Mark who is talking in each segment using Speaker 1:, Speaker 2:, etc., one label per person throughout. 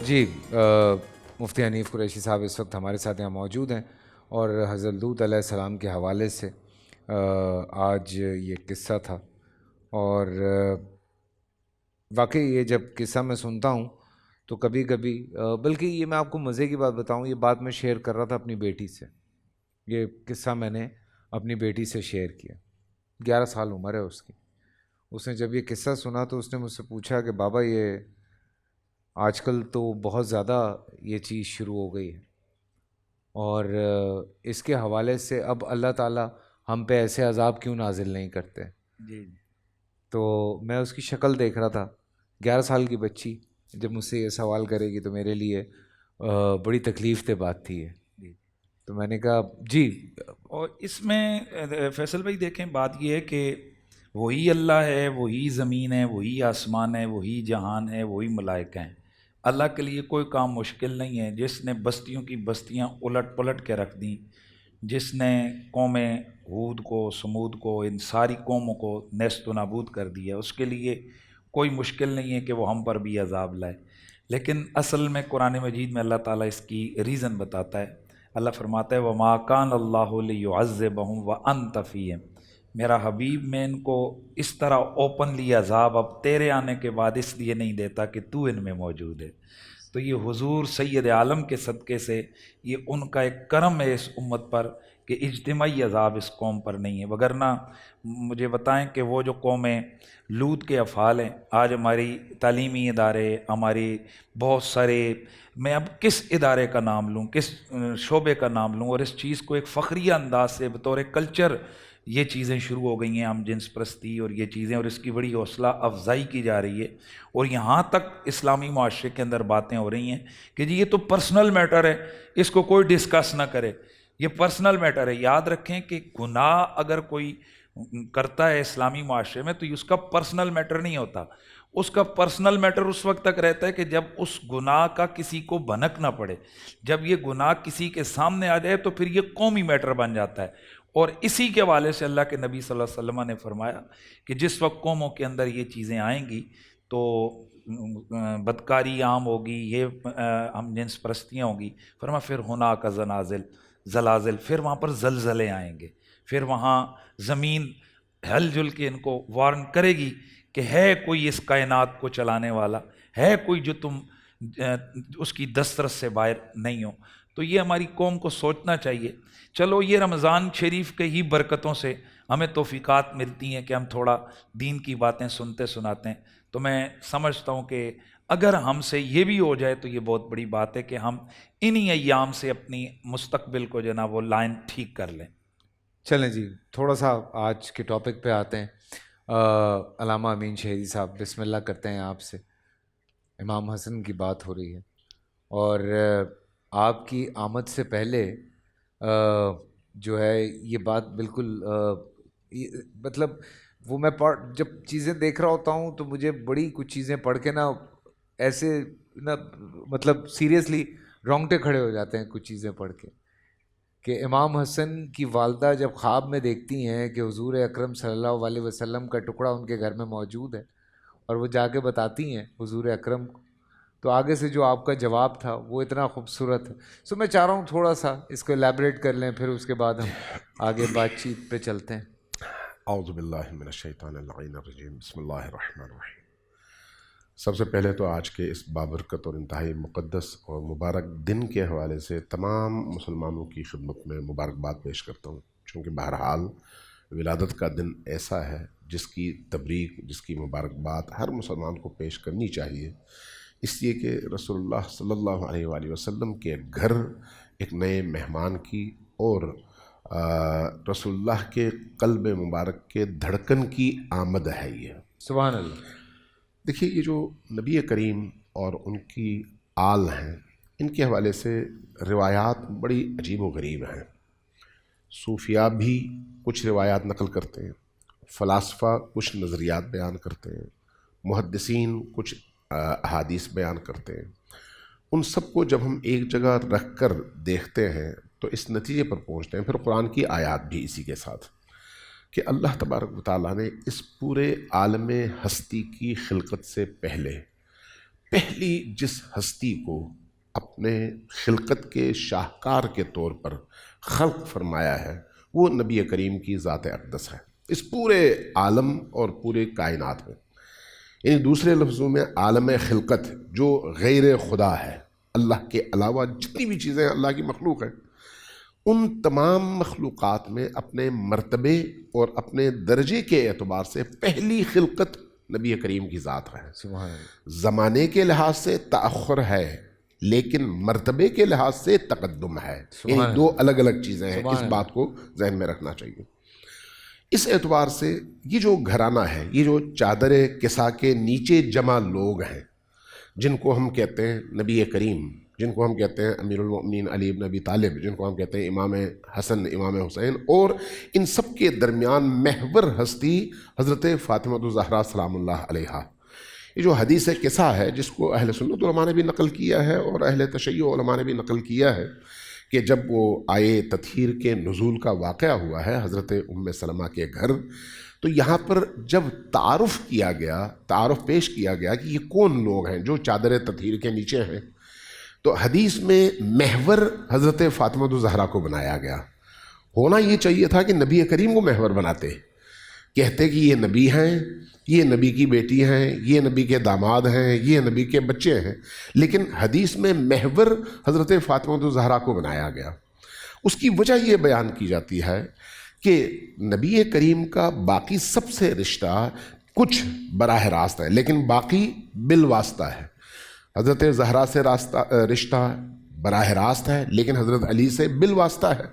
Speaker 1: جی مفتی حنیف قریشی صاحب اس وقت ہمارے ساتھ یہاں موجود ہیں، اور حضرت لوط علیہ السلام کے حوالے سے آج یہ قصہ تھا. اور واقعی یہ جب قصہ میں سنتا ہوں تو کبھی کبھی بلکہ یہ میں آپ کو مزے کی بات بتاؤں، یہ بات میں شیئر کر رہا تھا اپنی بیٹی سے. یہ قصہ میں نے اپنی بیٹی سے شیئر کیا. 11 سال عمر ہے اس کی. اس نے جب یہ قصہ سنا تو اس نے مجھ سے پوچھا کہ بابا یہ آج کل تو بہت زیادہ یہ چیز شروع ہو گئی ہے، اور اس کے حوالے سے اب اللہ تعالیٰ ہم پہ ایسے عذاب کیوں نازل نہیں کرتے.
Speaker 2: جی
Speaker 1: تو میں اس کی شکل دیکھ رہا تھا. 11 سال کی بچی جب مجھ سے یہ سوال کرے گی تو میرے لیے بڑی تکلیف دہ بات تھی یہ.
Speaker 2: جی.
Speaker 1: تو میں نے کہا جی.
Speaker 2: اور اس میں فیصل بھائی دیکھیں، بات یہ ہے کہ وہی اللہ ہے، وہی زمین ہے، وہی آسمان ہے، وہی جہان ہے، وہی ملائکہ ہیں. اللہ کے لیے کوئی کام مشکل نہیں ہے. جس نے بستیوں کی بستیاں الٹ پلٹ کے رکھ دیں، جس نے قومیں ہود کو، سمود کو، ان ساری قوموں کو نیست و نابود کر دیا، اس کے لیے کوئی مشکل نہیں ہے کہ وہ ہم پر بھی عذاب لائے. لیکن اصل میں قرآن مجید میں اللہ تعالیٰ اس کی ریزن بتاتا ہے. اللہ فرماتا ہے وَمَا كَانَ اللَّهُ لِيُعَذِّبَهُمْ وَأَنْتَ فِيهِمْ. میرا حبیب میں ان کو اس طرح اوپنلی عذاب اب تیرے آنے کے بعد اس لیے نہیں دیتا کہ تو ان میں موجود ہے. تو یہ حضور سید عالم کے صدقے سے یہ ان کا ایک کرم ہے اس امت پر کہ اجتماعی عذاب اس قوم پر نہیں ہے. وگرنہ مجھے بتائیں کہ وہ جو قومیں لوط کے افعال ہیں، آج ہماری تعلیمی ادارے، ہماری بہت سارے، میں اب کس ادارے کا نام لوں، کس شعبے کا نام لوں، اور اس چیز کو ایک فخریہ انداز سے بطور کلچر یہ چیزیں شروع ہو گئی ہیں، ہم جنس پرستی اور یہ چیزیں، اور اس کی بڑی حوصلہ افزائی کی جا رہی ہے. اور یہاں تک اسلامی معاشرے کے اندر باتیں ہو رہی ہیں کہ جی یہ تو پرسنل میٹر ہے، اس کو کوئی ڈسکس نہ کرے. یہ پرسنل میٹر ہے. یاد رکھیں کہ گناہ اگر کوئی کرتا ہے اسلامی معاشرے میں تو اس کا پرسنل میٹر نہیں ہوتا. اس کا پرسنل میٹر اس وقت تک رہتا ہے کہ جب اس گناہ کا کسی کو بھنک نہ پڑے. جب یہ گناہ کسی کے سامنے آ جائے تو پھر یہ قومی میٹر بن جاتا ہے. اور اسی کے حوالے سے اللہ کے نبی صلی اللہ علیہ وسلم نے فرمایا کہ جس وقت قوموں کے اندر یہ چیزیں آئیں گی تو بدکاری عام ہوگی، یہ ہم جنس پرستیاں ہوں گی. فرمایا پھر ہونا کا زلازل، پھر وہاں پر زلزلے آئیں گے، پھر وہاں زمین ہل جل کے ان کو وارن کرے گی کہ ہے کوئی اس کائنات کو چلانے والا، ہے کوئی جو تم اس کی دسترس سے باہر نہیں ہو. تو یہ ہماری قوم کو سوچنا چاہیے. چلو یہ رمضان شریف کے ہی برکتوں سے ہمیں توفیقات ملتی ہیں کہ ہم تھوڑا دین کی باتیں سنتے سناتے ہیں. تو میں سمجھتا ہوں کہ اگر ہم سے یہ بھی ہو جائے تو یہ بہت بڑی بات ہے کہ ہم انہی ایام سے اپنی مستقبل کو جو نا وہ لائن ٹھیک کر لیں.
Speaker 1: چلیں جی تھوڑا سا آج کے ٹاپک پہ آتے ہیں. علامہ امین شہیدی صاحب بسم اللہ کرتے ہیں آپ سے. امام حسن کی بات ہو رہی ہے، اور آپ کی آمد سے پہلے جو ہے یہ بات بالکل مطلب وہ میں جب چیزیں دیکھ رہا ہوتا ہوں تو مجھے بڑی کچھ چیزیں پڑھ کے نا ایسے نا مطلب سیریسلی رونگٹے کھڑے ہو جاتے ہیں کچھ چیزیں پڑھ کے، کہ امام حسن کی والدہ جب خواب میں دیکھتی ہیں کہ حضور اکرم صلی اللہ علیہ وسلم کا ٹکڑا ان کے گھر میں موجود ہے، اور وہ جا کے بتاتی ہیں حضور اکرم کو، تو آگے سے جو آپ کا جواب تھا وہ اتنا خوبصورت ہے. سو میں چاہ رہا ہوں تھوڑا سا اس کو ایلیبریٹ کر لیں، پھر اس کے بعد ہم آگے بات چیت پہ چلتے ہیں.
Speaker 3: اعوذ باللہ من الشیطان اللعین الرجیم. بسم اللہ الرحمن الرحیم. سب سے پہلے تو آج کے اس بابرکت اور انتہائی مقدس اور مبارک دن کے حوالے سے تمام مسلمانوں کی خدمت میں مبارکباد پیش کرتا ہوں، چونکہ بہرحال ولادت کا دن ایسا ہے جس کی تبریک، جس کی مبارکباد ہر مسلمان کو پیش کرنی چاہیے، اس لیے کہ رسول اللہ صلی اللہ علیہ وآلہ وسلم کے گھر ایک نئے مہمان کی اور رسول اللہ کے قلب مبارک کے دھڑکن کی آمد ہے. یہ
Speaker 1: سبحان اللہ.
Speaker 3: دیکھیے یہ جو نبی کریم اور ان کی آل ہیں، ان کے حوالے سے روایات بڑی عجیب و غریب ہیں. صوفیاء بھی کچھ روایات نقل کرتے ہیں، فلاسفہ کچھ نظریات بیان کرتے ہیں، محدثین کچھ احادیث بیان کرتے ہیں. ان سب کو جب ہم ایک جگہ رکھ کر دیکھتے ہیں تو اس نتیجے پر پہنچتے ہیں، پھر قرآن کی آیات بھی اسی کے ساتھ، کہ اللہ تبارک و تعالیٰ نے اس پورے عالم ہستی کی خلقت سے پہلی جس ہستی کو اپنے خلقت کے شاہکار کے طور پر خلق فرمایا ہے وہ نبی کریم کی ذات اقدس ہے اس پورے عالم اور پورے کائنات میں. یعنی دوسرے لفظوں میں عالم خلقت جو غیر خدا ہے، اللہ کے علاوہ جتنی بھی چیزیں اللہ کی مخلوق ہیں، ان تمام مخلوقات میں اپنے مرتبے اور اپنے درجے کے اعتبار سے پہلی خلقت نبی کریم کی ذات ہے.
Speaker 1: سبحان اللہ.
Speaker 3: زمانے کے لحاظ سے تأخر ہے لیکن مرتبے کے لحاظ سے تقدم ہے. یعنی دو الگ الگ چیزیں ہیں، اس بات کو ذہن میں رکھنا چاہیے. اس اعتبار سے یہ جو گھرانہ ہے، یہ جو چادر کسا کے نیچے جمع لوگ ہیں جن کو ہم کہتے ہیں نبی کریم، جن کو ہم کہتے ہیں امیر المؤمنین علی بن ابی طالب، جن کو ہم کہتے ہیں امام حسن، امام حسین، اور ان سب کے درمیان محور ہستی حضرت فاطمہ الزہرا سلام اللہ علیہا. یہ جو حدیث قصہ ہے جس کو اہل سنت علماء نے بھی نقل کیا ہے اور اہل تشیع علماء نے بھی نقل کیا ہے کہ جب وہ آئے تطہیر کے نزول کا واقعہ ہوا ہے حضرت ام سلمہ کے گھر، تو یہاں پر جب تعارف پیش کیا گیا کہ یہ کون لوگ ہیں جو چادر تطہیر کے نیچے ہیں، تو حدیث میں محور حضرت فاطمہ الزہرا کو بنایا گیا. ہونا یہ چاہیے تھا کہ نبی کریم کو محور بناتے، کہتے کہ یہ نبی ہیں، یہ نبی کی بیٹی ہیں، یہ نبی کے داماد ہیں، یہ نبی کے بچے ہیں، لیکن حدیث میں محور حضرت فاطمہ الزہرا کو بنایا گیا. اس کی وجہ یہ بیان کی جاتی ہے کہ نبی کریم کا باقی سب سے رشتہ کچھ براہ راست ہے لیکن باقی بالواسطہ ہے. حضرت زہرا سے رشتہ براہ راست ہے لیکن حضرت علی سے بالواسطہ ہے،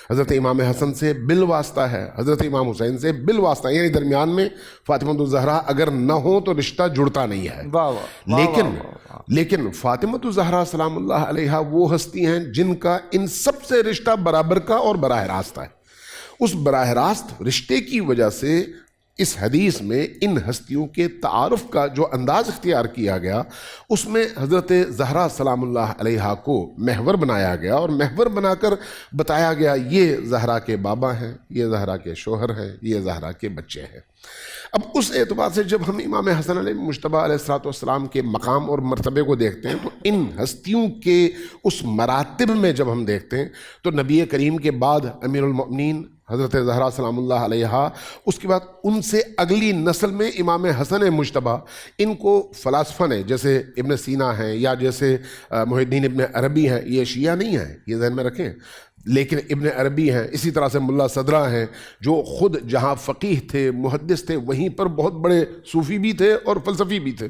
Speaker 3: حضرت امام حسن سے بالواسطہ ہے، حضرت امام حسین سے بالواسطہ، یعنی درمیان میں فاطمہ الزہرا اگر نہ ہو تو رشتہ جڑتا نہیں ہے. لیکن فاطمہ الزہرا سلام اللہ علیہا وہ ہستی ہیں جن کا ان سب سے رشتہ برابر کا اور براہ راست ہے. اس براہ راست رشتے کی وجہ سے اس حدیث میں ان ہستیوں کے تعارف کا جو انداز اختیار کیا گیا اس میں حضرت زہرا سلام اللہ علیہا کو محور بنایا گیا اور محور بنا کر بتایا گیا یہ زہرا کے بابا ہیں، یہ زہرا کے شوہر ہیں، یہ زہرا کے بچے ہیں. اب اس اعتبار سے جب ہم امام حسن علیہ مجتبیٰ علیہ الصلوۃ والسلام کے مقام اور مرتبے کو دیکھتے ہیں تو ان ہستیوں کے اس مراتب میں جب ہم دیکھتے ہیں تو نبی کریم کے بعد امیر المؤمنین حضرت زہرا سلام اللہ علیہا، اس کے بعد ان سے اگلی نسل میں امام حسن مجتبیٰ، ان کو فلاسفہ نے جیسے ابن سینا ہیں یا جیسے محی الدین ابن عربی ہیں، یہ شیعہ نہیں ہیں، یہ ذہن میں رکھیں، لیکن ابن عربی ہیں، اسی طرح سے ملا صدرہ ہیں جو خود جہاں فقیہ تھے، محدث تھے، وہیں پر بہت بڑے صوفی بھی تھے اور فلسفی بھی تھے.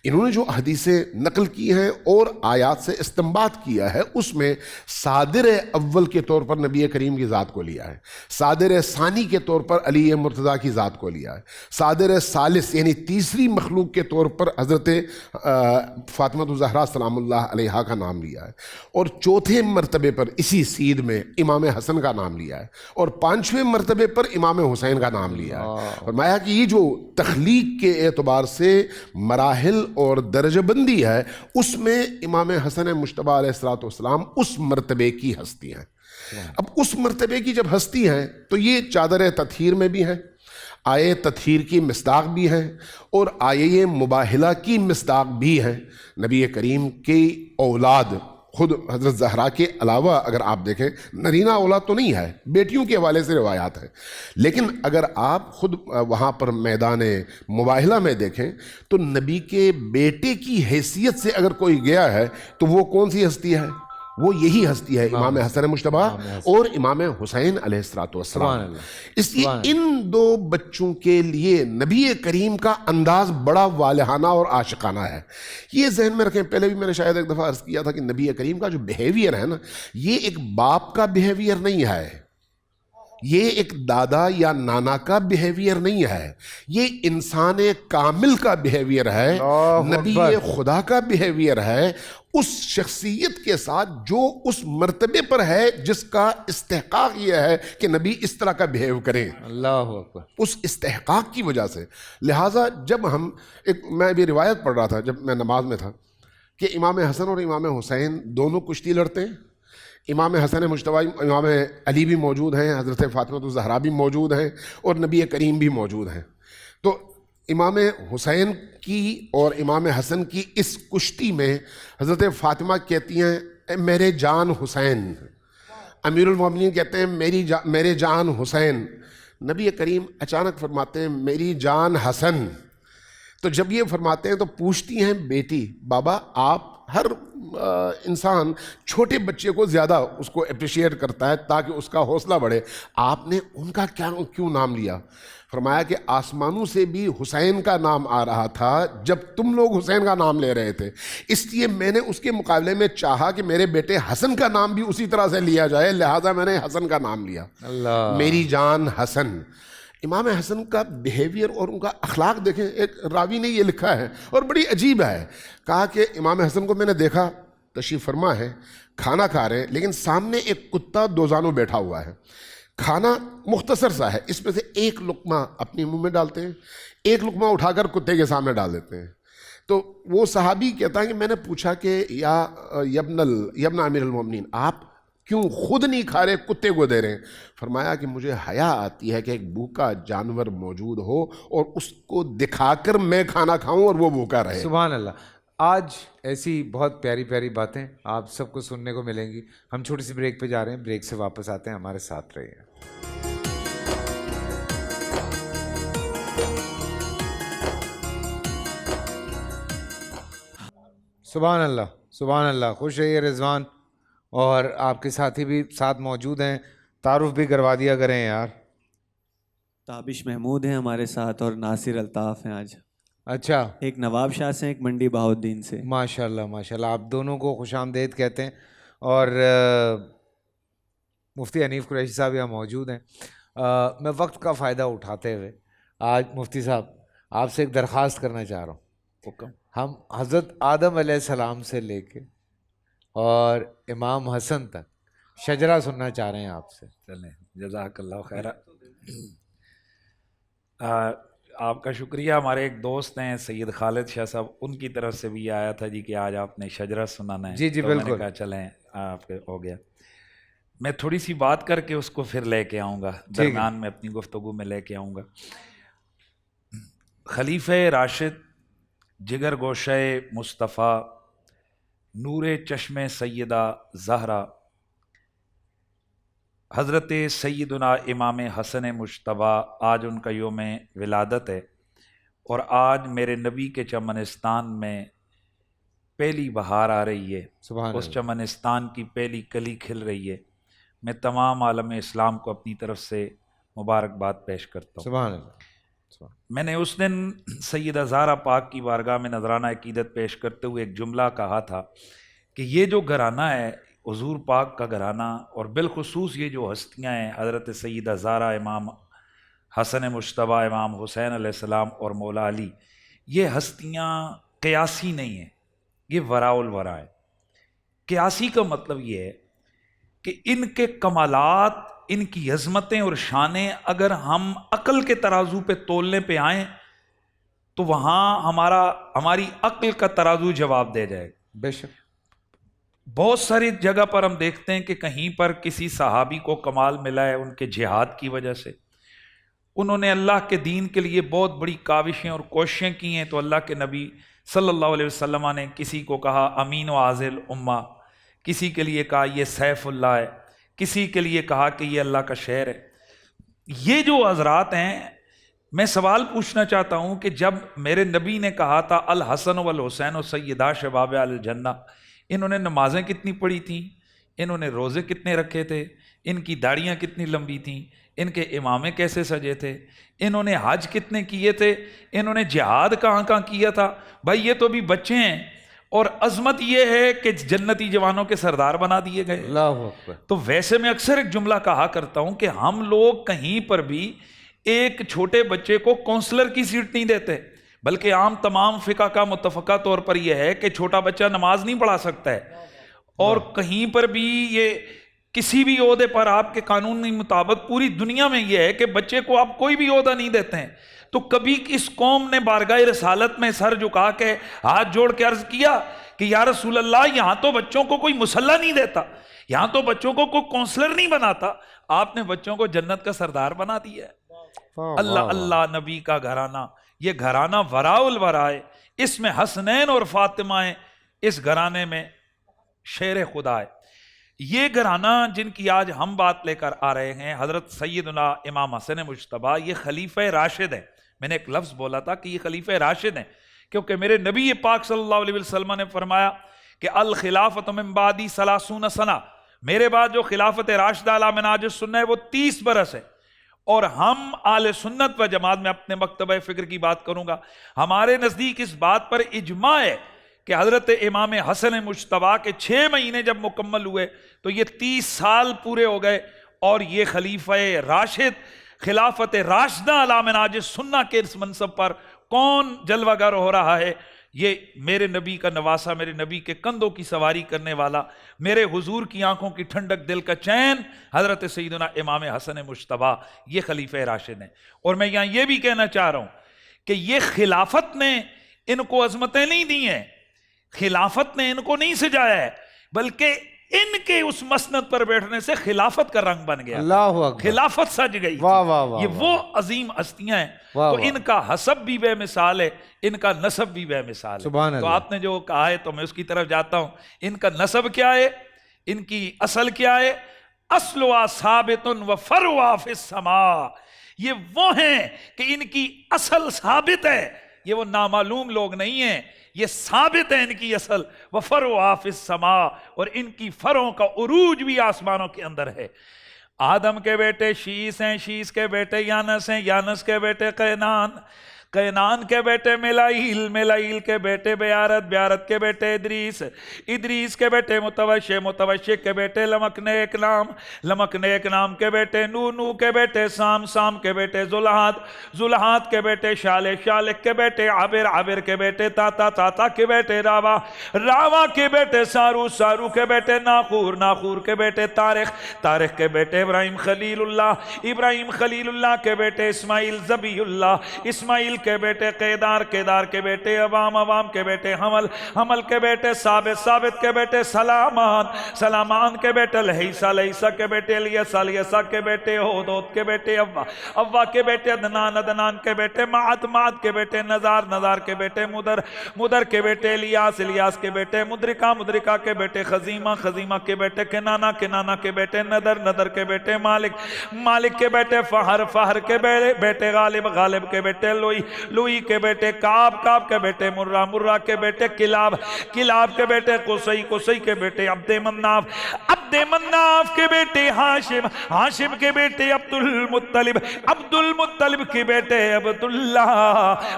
Speaker 3: انہوں نے جو حدیثیں نقل کی ہیں اور آیات سے استنباط کیا ہے اس میں صادر اول کے طور پر نبی کریم کی ذات کو لیا ہے، صادر ثانی کے طور پر علی مرتضیٰ کی ذات کو لیا ہے، صادر ثالث یعنی تیسری مخلوق کے طور پر حضرت فاطمہ الزہرا سلام اللہ علیہا کا نام لیا ہے، اور چوتھے مرتبے پر اسی سید میں امام حسن کا نام لیا ہے، اور پانچویں مرتبے پر امام حسین کا نام لیا ہے. فرمایا کہ یہ جو تخلیق کے اعتبار سے مراحل اور درجہ بندی ہے اس میں امام حسن مجتبیٰ علیہ الصلوۃ والسلام اس مرتبے کی ہستی ہیں. اب اس مرتبے کی جب ہستی ہیں تو یہ چادر تطہیر میں بھی ہیں، آئے تطہیر کی مصداق بھی ہیں اور آئے مباہلہ کی مصداق بھی ہیں. نبی کریم کی اولاد خود حضرت زہرا کے علاوہ اگر آپ دیکھیں نرینہ اولاد تو نہیں ہے، بیٹیوں کے حوالے سے روایات ہیں، لیکن اگر آپ خود وہاں پر میدان مباہلہ میں دیکھیں تو نبی کے بیٹے کی حیثیت سے اگر کوئی گیا ہے تو وہ کون سی ہستی ہے؟ وہ یہی ہستی ہے امام حسن مجتبیٰ اور امام حسین علیہ الصلوۃ والسلام. اس لیے ان دو بچوں کے لیے نبی کریم کا انداز بڑا والہانہ اور عاشقانہ ہے. یہ ذہن میں رکھیں، پہلے بھی میں نے شاید ایک دفعہ عرض کیا تھا کہ نبی کریم کا جو بیہیویئر ہے نا، یہ ایک باپ کا بیہیویئر نہیں ہے، یہ ایک دادا یا نانا کا بیہیویئر نہیں ہے، یہ انسان کامل کا بیہیویئر ہے، نبی خدا کا بیہیویئر ہے، اس شخصیت کے ساتھ جو اس مرتبے پر ہے جس کا استحقاق یہ ہے کہ نبی اس طرح کا بیہیو کریں.
Speaker 1: اللہ اکبر.
Speaker 3: اس استحقاق کی وجہ سے لہٰذا جب ہم میں ابھی روایت پڑھ رہا تھا جب میں نماز میں تھا کہ امام حسن اور امام حسین دونوں کشتی لڑتے ہیں. امام حسن مجتبی امام علی بھی موجود ہیں، حضرت فاطمہ الزہرا بھی موجود ہیں، اور نبی کریم بھی موجود ہیں. تو امام حسین کی اور امام حسن کی اس کشتی میں حضرت فاطمہ کہتی ہیں اے میرے جان حسین، امیر المومنین کہتے ہیں میرے جان حسین. نبی کریم اچانک فرماتے ہیں میری جان حسن. تو جب یہ فرماتے ہیں تو پوچھتی ہیں بیٹی بابا آپ، ہر انسان چھوٹے بچے کو زیادہ اس کو اپریشیٹ کرتا ہے تاکہ اس کا حوصلہ بڑھے، آپ نے ان کا کیوں نام لیا؟ فرمایا کہ آسمانوں سے بھی حسین کا نام آ رہا تھا جب تم لوگ حسین کا نام لے رہے تھے، اس لیے میں نے اس کے مقابلے میں چاہا کہ میرے بیٹے حسن کا نام بھی اسی طرح سے لیا جائے، لہٰذا میں نے حسن کا نام لیا.
Speaker 1: اللہ،
Speaker 3: میری جان حسن. امام حسن کا بیہیویئر اور ان کا اخلاق دیکھیں، ایک راوی نے یہ لکھا ہے اور بڑی عجیب ہے. کہا کہ امام حسن کو میں نے دیکھا تشریف فرما ہے، کھانا کھا رہے ہیں، لیکن سامنے ایک کتا دوزانوں بیٹھا ہوا ہے. کھانا مختصر سا ہے، اس میں سے ایک لقمہ اپنے منہ میں ڈالتے ہیں، ایک لقمہ اٹھا کر کتے کے سامنے ڈال دیتے ہیں. تو وہ صحابی کہتا ہے کہ میں نے پوچھا کہ یا یبن امیر المومنین، آپ کیوں خود نہیں کھا رہے، کتے کو دے رہے ہیں؟ فرمایا کہ مجھے حیا آتی ہے کہ ایک بھوکا جانور موجود ہو اور اس کو دکھا کر میں کھانا کھاؤں اور وہ بھوکا رہے.
Speaker 1: سبحان اللہ. آج ایسی بہت پیاری پیاری باتیں آپ سب کو سننے کو ملیں گی. ہم چھوٹی سی بریک پہ جا رہے ہیں، بریک سے واپس آتے ہیں، ہمارے ساتھ رہیے. سبحان اللہ، سبحان اللہ. خوش رہیے رضوان، اور آپ کے ساتھی بھی ساتھ موجود ہیں، تعارف بھی کروا دیا کریں یار.
Speaker 4: تابش محمود ہیں ہمارے ساتھ اور ناصر الطاف ہیں آج.
Speaker 1: اچھا،
Speaker 4: ایک نواب شاہ سے، ایک منڈی بہاؤالدین سے.
Speaker 1: ماشاء اللہ ماشاء اللہ. آپ دونوں کو خوش آمدید کہتے ہیں. اور مفتی حنیف قریشی صاحب یہاں موجود ہیں. میں وقت کا فائدہ اٹھاتے ہوئے آج مفتی صاحب آپ سے ایک درخواست کرنا چاہ رہا ہوں.
Speaker 2: حکم.
Speaker 1: ہم حضرت آدم علیہ السلام سے لے کے اور امام حسن تک شجرہ سننا چاہ رہے ہیں آپ سے.
Speaker 2: چلیں، جزاک اللہ خیر. آپ کا شکریہ. ہمارے ایک دوست ہیں سید خالد شاہ صاحب، ان کی طرف سے بھی آیا تھا جی کہ آج آپ نے شجرہ سنانا ہے.
Speaker 1: جی جی
Speaker 2: تو میں نے
Speaker 1: بالکل.
Speaker 2: کہا چلیں آپ کے ہو گیا. میں تھوڑی سی بات کر کے اس کو پھر لے کے آؤں گا، درمیان میں اپنی گفتگو میں لے کے آؤں گا. خلیفہ راشد، جگر گوشہ مصطفیٰ، نور چشم سیدہ زہرا، حضرت سیدنا امام حسن مجتبی، آج ان کا یوم ولادت ہے، اور آج میرے نبی کے چمنستان میں پہلی بہار آ رہی ہے.
Speaker 1: سبحان
Speaker 2: اس
Speaker 1: اللہ.
Speaker 2: چمنستان کی پہلی کلی کھل رہی ہے. میں تمام عالم اسلام کو اپنی طرف سے مبارکباد پیش کرتا ہوں.
Speaker 1: سبحان اللہ.
Speaker 2: میں نے اس دن سیدہ زہرا پاک کی بارگاہ میں نذرانہ عقیدت پیش کرتے ہوئے ایک جملہ کہا تھا کہ یہ جو گھرانہ ہے حضور پاک کا گھرانہ، اور بالخصوص یہ جو ہستیاں ہیں حضرت سیدہ زہرا، امام حسن مجتبی، امام حسین علیہ السلام اور مولا علی، یہ ہستیاں قیاسی نہیں ہیں، یہ وراء الورا ہے. قیاسی کا مطلب یہ ہے کہ ان کے کمالات، ان کی عظمتیں اور شانیں اگر ہم عقل کے ترازو پہ تولنے پہ آئیں تو وہاں ہماری عقل کا ترازو جواب دے جائے گا.
Speaker 1: بے شک.
Speaker 2: بہت ساری جگہ پر ہم دیکھتے ہیں کہ کہیں پر کسی صحابی کو کمال ملا ہے ان کے جہاد کی وجہ سے، انہوں نے اللہ کے دین کے لیے بہت بڑی کاوشیں اور کوششیں کی ہیں، تو اللہ کے نبی صلی اللہ علیہ وسلم نے کسی کو کہا امین و عازل امہ، کسی کے لیے کہا یہ سیف اللہ ہے، کسی کے لیے کہا کہ یہ اللہ کا شعر ہے. یہ جو حضرات ہیں، میں سوال پوچھنا چاہتا ہوں کہ جب میرے نبی نے کہا تھا الحسن والحسین و سیدہ شباب الجنہ، انہوں نے نمازیں کتنی پڑھی تھیں، انہوں نے روزے کتنے رکھے تھے، ان کی داڑیاں کتنی لمبی تھیں، ان کے امامے کیسے سجے تھے، انہوں نے حج کتنے کیے تھے، انہوں نے جہاد کہاں کہاں کیا تھا. بھائی یہ تو بھی بچے ہیں، اور عظمت یہ ہے کہ جنتی جوانوں کے سردار بنا دیے گئے.
Speaker 1: اللہ اکبر.
Speaker 2: تو ویسے میں اکثر ایک جملہ کہا کرتا ہوں کہ ہم لوگ کہیں پر بھی ایک چھوٹے بچے کو کونسلر کی سیٹ نہیں دیتے، بلکہ عام تمام فقہ کا متفقہ طور پر یہ ہے کہ چھوٹا بچہ نماز نہیں پڑھا سکتا ہے. اور کہیں پر بھی یہ کسی بھی عہدے پر آپ کے قانونی مطابق پوری دنیا میں یہ ہے کہ بچے کو آپ کوئی بھی عہدہ نہیں دیتے ہیں. تو کبھی اس قوم نے بارگاہ رسالت میں سر جھکا کے ہاتھ جوڑ کے عرض کیا کہ یا رسول اللہ یہاں تو بچوں کو کوئی مسلح نہیں دیتا, یہاں تو بچوں کو کوئی کونسلر نہیں بناتا, آپ نے بچوں کو جنت کا سردار بنا دیا ہے. اللہ اللہ نبی کا گھرانہ, یہ گھرانہ وراء الورا ہے, اس میں حسنین اور فاطمہ ہیں, اس گھرانے میں شیر خدا ہے. یہ گھرانہ جن کی آج ہم بات لے کر آ رہے ہیں, حضرت سیدنا امام حسن مجتبیٰ, یہ خلیفہ راشد ہیں. میں نے ایک لفظ بولا تھا کہ یہ خلیفہ راشد ہیں, کیونکہ میرے نبی پاک صلی اللہ علیہ وسلم نے فرمایا کہ الخلافت من بعدی 30 سنہ, میرے بعد جو خلافت راشدہ علی منہاج السنہ ہے وہ 30 برس ہے. اور ہم اہل سنت و جماعت میں اپنے مکتبہ فکر کی بات کروں گا, ہمارے نزدیک اس بات پر اجماع ہے کہ حضرت امام حسن مجتبیٰ کے 6 مہینے جب مکمل ہوئے تو یہ 30 سال پورے ہو گئے, اور یہ خلیفہ راشد خلافت راشدہ علی منہاج السنہ کے اس منصب پر کون جلوہ گر ہو رہا ہے؟ یہ میرے نبی کا نواسا, میرے نبی کے کندھوں کی سواری کرنے والا, میرے حضور کی آنکھوں کی ٹھنڈک, دل کا چین, حضرت سیدنا امام حسن مجتبیٰ, یہ خلیفہ راشد ہیں. اور میں یہاں یہ بھی کہنا چاہ رہا ہوں کہ یہ خلافت نے ان کو عظمتیں نہیں دی ہیں, خلافت نے ان کو نہیں سجایا ہے, بلکہ ان کے اس مسند پر بیٹھنے سے خلافت کا رنگ بن گیا,
Speaker 1: اللہ اکبر,
Speaker 2: خلافت سج گئی.
Speaker 1: واہ واہ واہ,
Speaker 2: یہ وہ عظیم ہستیاں ہیں.
Speaker 1: واہ
Speaker 2: تو
Speaker 1: واہ.
Speaker 2: ان کا حسب بھی بے مثال ہے, ان کا نسب بھی بے مثال ہے.
Speaker 1: سبحان
Speaker 2: تو
Speaker 1: اللہ.
Speaker 2: آپ نے جو کہا ہے تو میں اس کی طرف جاتا ہوں. ان کا نسب کیا ہے, ان کی اصل کیا ہے؟ اصلها ثابت و فرعها فی السماء. یہ وہ ہیں کہ ان کی اصل ثابت ہے, یہ وہ نامعلوم لوگ نہیں ہیں, یہ ثابت ہے ان کی اصل. وَفَرُعَا فِي السَّمَاءِ, اور ان کی فروں کا عروج بھی آسمانوں کے اندر ہے. آدم کے بیٹے شیس ہیں, شیس کے بیٹے یانس ہیں, یانس کے بیٹے قینان, قینان کے بیٹے میلائیل, میلائیل کے بیٹے بیارت, بیارت کے بیٹے ادریس, ادریس کے بیٹے متوشع, متوشع کے بیٹے لمکنیک نام, لمکنیک نام کے بیٹے نو, نو کے بیٹے سام, سام کے بیٹے زلحات, زلحات کے بیٹے شالح, شالح کے بیٹے عابر, عابر کے بیٹے تاتا, تاتا کے بیٹے راوا, راوا کے بیٹے سارو, سارو کے بیٹے ناخور, ناخور کے بیٹے تارخ, تارخ کے بیٹے ابراہیم خلیل اللہ, ابراہیم خلیل اللہ کے بیٹے اسماعیل ذبیح اللہ, اسماعیل کے بیٹے قیدار, قیدار کے بیٹے عوام, عوام کے بیٹے حمل, حمل کے بیٹے ثابت, ثابت کے بیٹے سلامان, سلامان کے بیٹے لہیسا, لہیسا کے بیٹے الیسا, الیسا کے بیٹے ہود, ہود کے بیٹے اوا, اوا کے بیٹے عدنان, عدنان کے بیٹے معد, معد کے بیٹے نزار, نزار کے بیٹے مدر, مدر کے بیٹے الیاس, الیاس کے بیٹے مدرکہ, مدرکہ کے بیٹے خزیمہ, خزیمہ کے بیٹے کنانہ, کنانہ کے بیٹے ندر, ندر کے بیٹے مالک, مالک کے بیٹے فہر, فہر کے بیٹے غالب, غالب کے بیٹے لوئی, لوئی کے بیٹے کعب, کعب کے بیٹے مرہ, مرہ کے بیٹے کلاب, کلاب کے بیٹے قصی, قصی کے بیٹے عبد مناف, عبد مناف کے بیٹے ہاشم, ہاشم کے بیٹے عبد المطلب, عبد المطلب کے بیٹے عبداللہ,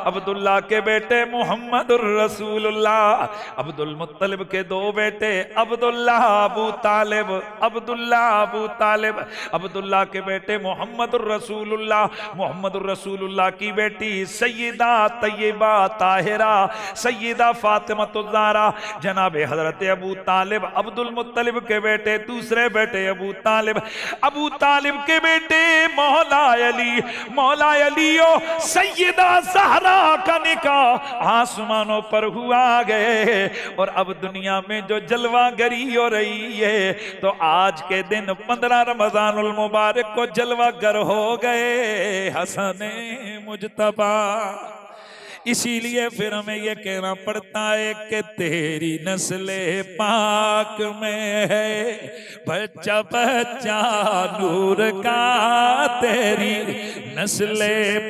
Speaker 2: عبداللہ کے بیٹے محمد الرسول اللہ, عبد المطلب کے 2 بیٹے عبداللہ, ابو طالب, عبداللہ, ابو طالب, عبداللہ کے بیٹے محمد الرسول اللہ, محمد الرسول اللہ کی بیٹی سیدہ طیبہ طاہرہ, سیدہ فاطمہ الزہرا, جناب حضرت ابو طالب, عبد المطلب کے بیٹے دوسرے بیٹے ابو طالب, ابو طالب کے بیٹے مولا علی, مولا علی و سیدہ زہرا کا نکاح آسمانوں پر ہوا گئے. اور اب دنیا میں جو جلوہ گری ہو رہی ہے تو آج کے دن 15 رمضان المبارک کو جلوہ گر ہو گئے حسن مجتبیٰ. اسی لیے پھر ہمیں یہ کہنا پڑتا ہے کہ تیری نسل پاک میں ہے بچہ بچہ نور کا, تیری نسل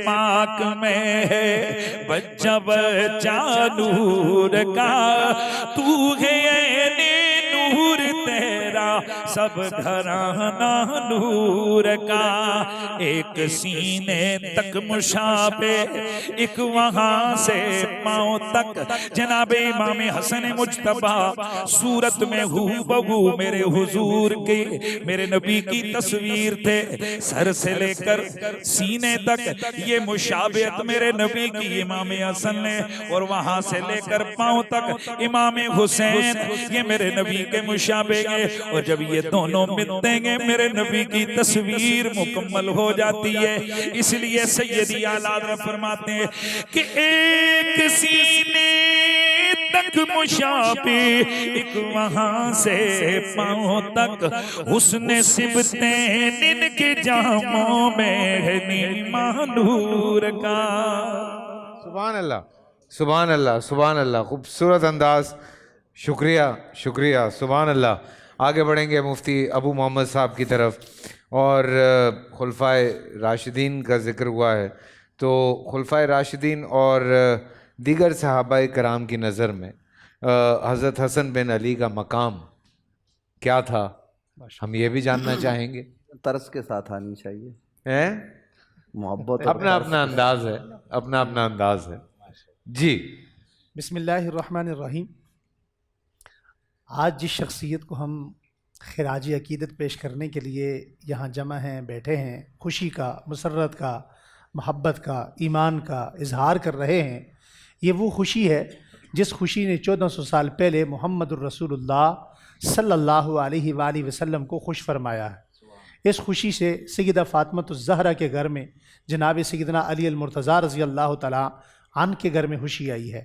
Speaker 2: پاک میں ہے بچہ بچہ نور کا, تو ہے نور تیرا سب گھرانہ نور کا, ایک سینے تک مشابہ, ایک وہاں سے پاؤں تک. جناب امام حسن مجتبیٰ صورت میں ہو بہو میرے حضور کی, میرے نبی کی تصویر تھے, سر سے لے کر سینے تک یہ مشابہت میرے نبی کی امام حسن نے, اور وہاں سے لے کر پاؤں تک امام حسین یہ میرے نبی کے مشابہ گئے. اور جب یہ دونوں ملتے ہیں میرے نبی کی تصویر مکمل ہو جاتی ہے. اس لیے سیدی اعلیٰ حضرت فرماتے ہیں کہ ایک سینے تک مشابہ ایک وہاں سے پاؤں تک حسن سبتین ان کے جاموں میں ہے نیما نور کا.
Speaker 1: سبحان اللہ سبحان اللہ سبحان اللہ. خوبصورت انداز. شکریہ شکریہ. سبحان اللہ. آگے بڑھیں گے مفتی ابو محمد صاحب کی طرف. اور خلفائے راشدین کا ذکر ہوا ہے تو خلفائے راشدین اور دیگر صحابہ کرام کی نظر میں حضرت حسن بن علی کا مقام کیا تھا؟ ہم یہ بھی جاننا چاہیں گے.
Speaker 5: طرز کے ساتھ آنی چاہیے. محبت
Speaker 1: اپنا اپنا انداز ہے. اپنا اپنا انداز ہے. جی
Speaker 6: بسم اللہ الرحمن الرحیم. آج جس شخصیت کو ہم خراج عقیدت پیش کرنے کے لیے یہاں جمع ہیں، بیٹھے ہیں، خوشی کا، مسرت کا، محبت کا، ایمان کا اظہار کر رہے ہیں، یہ وہ خوشی ہے جس خوشی نے 1400 سال پہلے محمد الرسول اللہ صلی اللہ علیہ وآلہ وسلم کو خوش فرمایا ہے. اس خوشی سے سیدہ فاطمۃ الزہرا کے گھر میں جناب سیدنا علی المرتضیٰ رضی اللہ تعالیٰ عنہ کے گھر میں خوشی آئی ہے.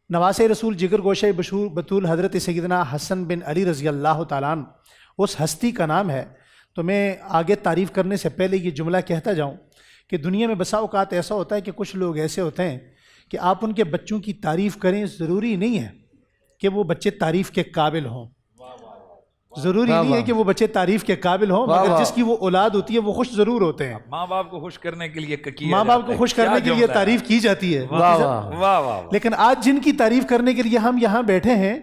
Speaker 6: نواس رسول جگر گوشہ بطول حضرت سیدنا حسن بن علی رضی اللہ تعالیٰ عنہ اس ہستی کا نام ہے. تو میں آگے تعریف کرنے سے پہلے یہ جملہ کہتا جاؤں کہ دنیا میں بسا اوقات ایسا ہوتا ہے کہ کچھ لوگ ایسے ہوتے ہیں کہ آپ ان کے بچوں کی تعریف کریں، ضروری نہیں ہے کہ وہ بچے تعریف کے قابل ہوں. ضروری نہیں ہے کہ وہ بچے تعریف کے قابل ہوں، مگر جس کی وہ اولاد ہوتی ہے وہ خوش ضرور ہوتے ہیں.
Speaker 2: ماں باپ کو خوش کرنے کے لیے
Speaker 6: ماں باپ کو خوش کرنے کے لیے تعریف کی جاتی ہے. لیکن آج جن کی تعریف کرنے کے لیے ہم یہاں بیٹھے ہیں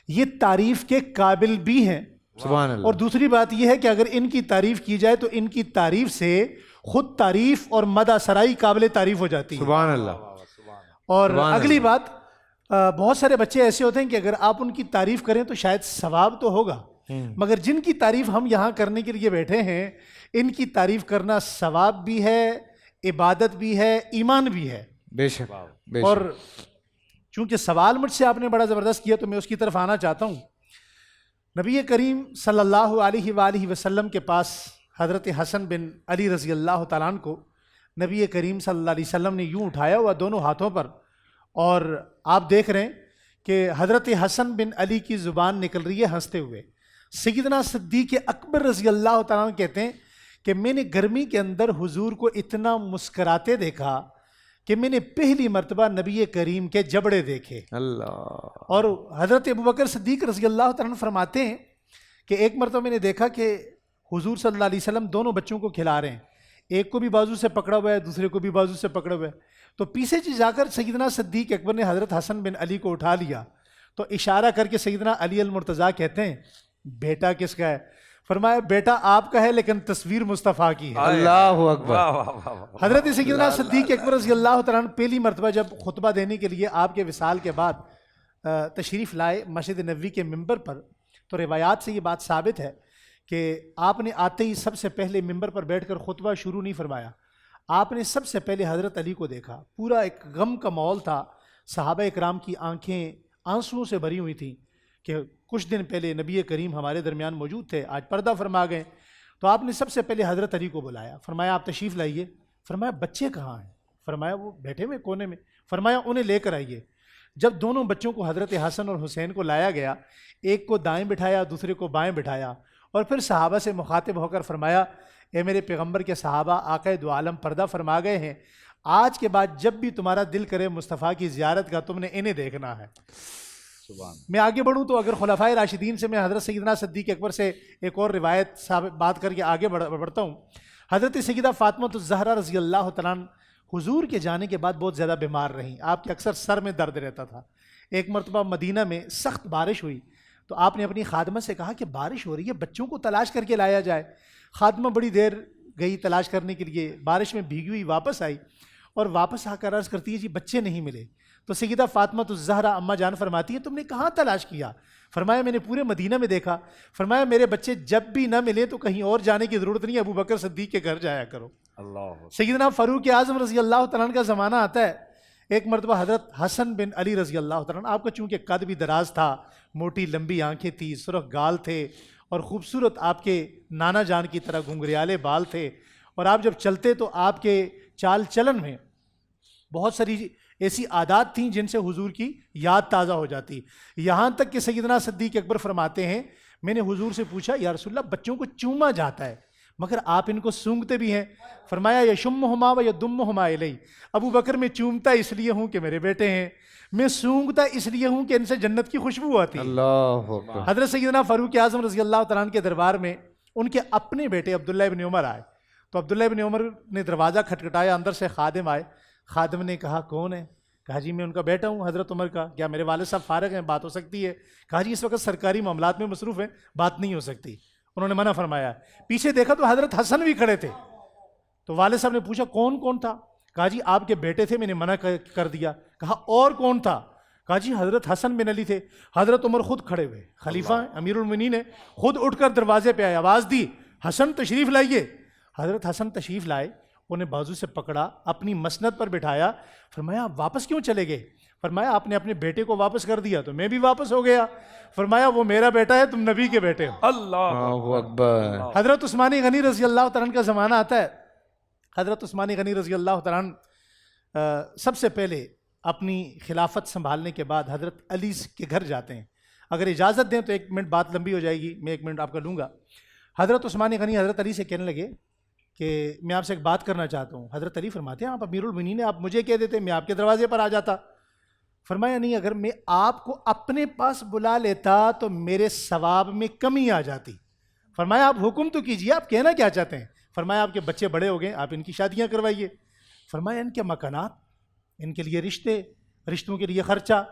Speaker 6: یہ تعریف کے قابل بھی ہیں.
Speaker 1: سبحان اللہ.
Speaker 6: اور دوسری بات یہ ہے کہ اگر ان کی تعریف کی جائے تو ان کی تعریف سے خود تعریف اور مدح سرائی قابل تعریف ہو جاتی ہے.
Speaker 1: سبحان اللہ.
Speaker 6: اور اگلی بات، بہت سارے بچے ایسے ہوتے ہیں کہ اگر آپ ان کی تعریف کریں تو شاید ثواب تو ہوگا، مگر جن کی تعریف ہم یہاں کرنے کے لیے بیٹھے ہیں ان کی تعریف کرنا ثواب بھی ہے، عبادت بھی ہے، ایمان بھی ہے.
Speaker 1: بے شک.
Speaker 6: اور چونکہ سوال مجھ سے آپ نے بڑا زبردست کیا تو میں اس کی طرف آنا چاہتا ہوں. نبی کریم صلی اللہ علیہ وآلہ وسلم کے پاس حضرت حسن بن علی رضی اللہ تعالیٰ عنہ کو نبی کریم صلی اللہ علیہ وسلم نے یوں اٹھایا ہوا دونوں ہاتھوں پر، اور آپ دیکھ رہے ہیں کہ حضرت حسن بن علی کی زبان نکل رہی ہے ہنستے ہوئے. سیدنا صدیق اکبر رضی اللہ تعالیٰ عنہ کہتے ہیں کہ میں نے گرمی کے اندر حضور کو اتنا مسکراتے دیکھا کہ میں نے پہلی مرتبہ نبی کریم کے جبڑے دیکھے.
Speaker 1: اللہ.
Speaker 6: اور حضرت ابوبکر صدیق رضی اللہ تعالیٰ عنہ فرماتے ہیں کہ ایک مرتبہ میں نے دیکھا کہ حضور صلی اللہ علیہ وسلم دونوں بچوں کو کھلا رہے ہیں، ایک کو بھی بازو سے پکڑا ہوا ہے، دوسرے کو بھی بازو سے پکڑا ہوا ہے. تو پیچھے جا کر سیدنا صدیق اکبر نے حضرت حسن بن علی کو اٹھا لیا تو اشارہ کر کے سیدنا علی المرتضیٰ کہتے ہیں بیٹا کس کا ہے؟ فرمایا بیٹا آپ کا ہے لیکن تصویر مصطفیٰ کی ہے.
Speaker 1: اللہ اکبر.
Speaker 6: حضرت سیدنا صدیق اکبر رضی اللہ تعالیٰ عنہ پہلی مرتبہ جب خطبہ دینے کے لیے آپ کے وصال کے بعد تشریف لائے مسجد نبوی کے ممبر پر، تو روایات سے یہ بات ثابت ہے کہ آپ نے آتے ہی سب سے پہلے ممبر پر بیٹھ کر خطبہ شروع نہیں فرمایا. آپ نے سب سے پہلے حضرت علی کو دیکھا. پورا ایک غم کا ماحول تھا، صحابہ اکرام کی آنکھیں آنسوؤں سے بھری ہوئی تھیں کہ کچھ دن پہلے نبی کریم ہمارے درمیان موجود تھے، آج پردہ فرما گئے. تو آپ نے سب سے پہلے حضرت علی کو بلایا، فرمایا آپ تشریف لائیے. فرمایا بچے کہاں ہیں؟ فرمایا وہ بیٹھے ہوئے کونے میں. فرمایا انہیں لے کر آئیے. جب دونوں بچوں کو حضرت حسن اور حسین کو لایا گیا، ایک کو دائیں بٹھایا دوسرے کو بائیں بٹھایا، اور پھر صحابہ سے مخاطب ہو کر فرمایا اے میرے پیغمبر کے صحابہ، آقا دو عالم پردہ فرما گئے ہیں، آج کے بعد جب بھی تمہارا دل کرے مصطفیٰ کی زیارت کا تم نے انہیں دیکھنا ہے. میں آگے بڑھوں تو اگر خلفائے راشدین سے میں حضرت سیدنا صدیق اکبر سے ایک اور روایت بات کر کے آگے بڑھتا ہوں. حضرت سیدہ فاطمۃ الزہرا رضی اللہ تعالیٰ عنہ حضور کے جانے کے بعد بہت زیادہ بیمار رہیں. آپ کے اکثر سر میں درد رہتا تھا. ایک مرتبہ مدینہ میں سخت بارش ہوئی تو آپ نے اپنی خادمہ سے کہا کہ بارش ہو رہی ہے، بچوں کو تلاش کر کے لایا جائے. خادمہ بڑی دیر گئی تلاش کرنے کے لیے، بارش میں بھیگی ہوئی واپس آئی اور واپس آ کر عرض کرتی ہے جی بچے نہیں ملے. تو سیدہ فاطمۃ الزہرا اماں جان فرماتی ہے تم نے کہاں تلاش کیا؟ فرمایا میں نے پورے مدینہ میں دیکھا. فرمایا میرے بچے جب بھی نہ ملے تو کہیں اور جانے کی ضرورت نہیں، ابو بکر صدیق کے گھر جایا کرو. سیدنا فاروق اعظم رضی اللہ تعالیٰ عنہ کا زمانہ آتا ہے. ایک مرتبہ حضرت حسن بن علی رضی اللہ تعالیٰ عنہ، آپ کا چونکہ قد بھی دراز تھا، موٹی لمبی آنکھیں تھی، سرخ گال تھے اور خوبصورت آپ کے نانا جان کی طرح گھنگریالے بال تھے، اور آپ جب چلتے تو آپ کے چال چلن میں بہت ساری ایسی عادات تھیں جن سے حضور کی یاد تازہ ہو جاتی، یہاں تک کہ سیدنا صدیق اکبر فرماتے ہیں میں نے حضور سے پوچھا یا رسول اللہ بچوں کو چوما جاتا ہے مگر آپ ان کو سونگھتے بھی ہیں، فرمایا یشمہما و یدمہما الی، ابو بکر میں چومتا اس لیے ہوں کہ میرے بیٹے ہیں، میں سونگھتا اس لیے ہوں کہ ان سے جنت کی خوشبو آتی ہے۔
Speaker 1: اللہ اکبر۔
Speaker 6: حضرت سیدنا فاروق اعظم رضی اللہ تعالیٰ عنہ کے دربار میں ان کے اپنے بیٹے عبداللہ ابن عمر آئے، تو عبداللہ ابن عمر نے دروازہ کھٹکھٹایا، اندر سے خادم آئے، خادم نے کہا کون ہے؟ کہا جی میں ان کا بیٹا ہوں حضرت عمر کا، کیا میرے والد صاحب فارغ ہیں، بات ہو سکتی ہے؟ کہا جی اس وقت سرکاری معاملات میں مصروف ہیں، بات نہیں ہو سکتی۔ انہوں نے منع فرمایا، پیچھے دیکھا تو حضرت حسن بھی کھڑے تھے، تو والد صاحب نے پوچھا کون کون تھا؟ کہا جی آپ کے بیٹے تھے میں نے منع کر دیا۔ کہا اور کون تھا؟ کہا جی حضرت حسن بن علی تھے۔ حضرت عمر خود کھڑے ہوئے، خلیفہ ہیں، امیر المومنین ہیں، خود اٹھ کر دروازے پہ آئے، آواز دی حسن تشریف لائیے۔ حضرت حسن تشریف لائے، انہیں بازو سے پکڑا، اپنی مسند پر بٹھایا، فرمایا آپ واپس کیوں چلے گئے؟ فرمایا آپ نے اپنے بیٹے کو واپس کر دیا تو میں بھی واپس ہو گیا۔ فرمایا وہ میرا بیٹا ہے، تم نبی کے بیٹے ہو۔
Speaker 2: اللہ
Speaker 1: اکبر۔
Speaker 6: حضرت عثمان غنی رضی اللہ تعالیٰ عنہ کا زمانہ آتا ہے، حضرت عثمان غنی رضی اللہ تعالیٰ عنہ سب سے پہلے اپنی خلافت سنبھالنے کے بعد حضرت علی کے گھر جاتے ہیں۔ اگر اجازت دیں تو 1 منٹ بات لمبی ہو جائے گی، میں 1 منٹ آپ کا لوں گا۔ حضرت عثمان غنی حضرت علی سے کہنے لگے کہ میں آپ سے ایک بات کرنا چاہتا ہوں۔ حضرت علی فرماتے ہیں آپ امیر المومنین ہیں، آپ مجھے کہہ دیتے میں آپ کے دروازے پر آ جاتا۔ فرمایا نہیں، اگر میں آپ کو اپنے پاس بلا لیتا تو میرے ثواب میں کمی آ جاتی۔ فرمایا آپ حکم تو کیجئے، آپ کہنا کیا چاہتے ہیں؟ فرمایا آپ کے بچے بڑے ہو گئے، آپ ان کی شادیاں کروائیے۔ فرمایا ان کے مکانات، ان کے لیے رشتوں کے لیے خرچہ،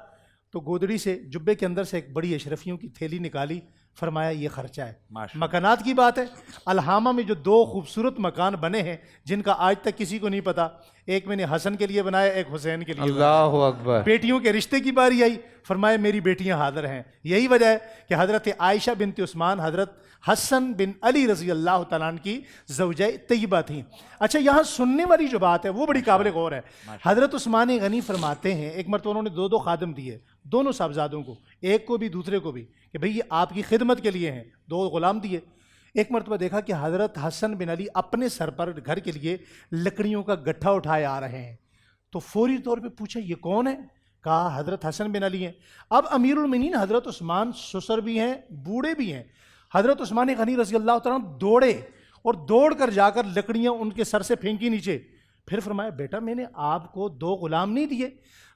Speaker 6: تو گودڑی سے جبے کے اندر سے ایک بڑی اشرفیوں کی تھیلی نکالی، فرمایا یہ خرچہ ہے۔ مکانات کی بات ہے، الہامہ میں جو 2 خوبصورت مکان بنے ہیں جن کا آج تک کسی کو نہیں پتا، ایک میں نے حسن کے لیے بنایا، ایک حسین کے لیے بنایا۔
Speaker 1: اللہ اکبر۔
Speaker 6: بیٹیوں کے رشتے کی باری آئی، فرمایا میری بیٹیاں حاضر ہیں۔ یہی وجہ ہے کہ حضرت عائشہ بنت عثمان حضرت حسن بن علی رضی اللہ تعالیٰ عنہ کی زوجہ طیبہ تھیں۔ اچھا یہاں سننے والی جو بات ہے وہ بڑی قابل غور ہے۔ حضرت عثمان غنی فرماتے ہیں ایک مرتبہ انہوں نے 2 خادم دیے، دونوں صاحبزادوں کو، ایک کو بھی دوسرے کو بھی، کہ بھئی یہ آپ کی خدمت کے لیے ہیں، 2 غلام دیے۔ ایک مرتبہ دیکھا کہ حضرت حسن بن علی اپنے سر پر گھر کے لیے لکڑیوں کا گٹھا اٹھائے آ رہے ہیں، تو فوری طور پہ پوچھا یہ کون ہے؟ کہا حضرت حسن بن علی ہیں۔ اب امیر المومنین حضرت عثمان سسر بھی ہیں، بوڑھے بھی ہیں۔ حضرت عثمان غنی رضی اللہ تعالیٰ دوڑے اور دوڑ کر جا کر لکڑیاں ان کے سر سے پھینکی نیچے، پھر فرمایا بیٹا میں نے آپ کو 2 غلام نہیں دیے؟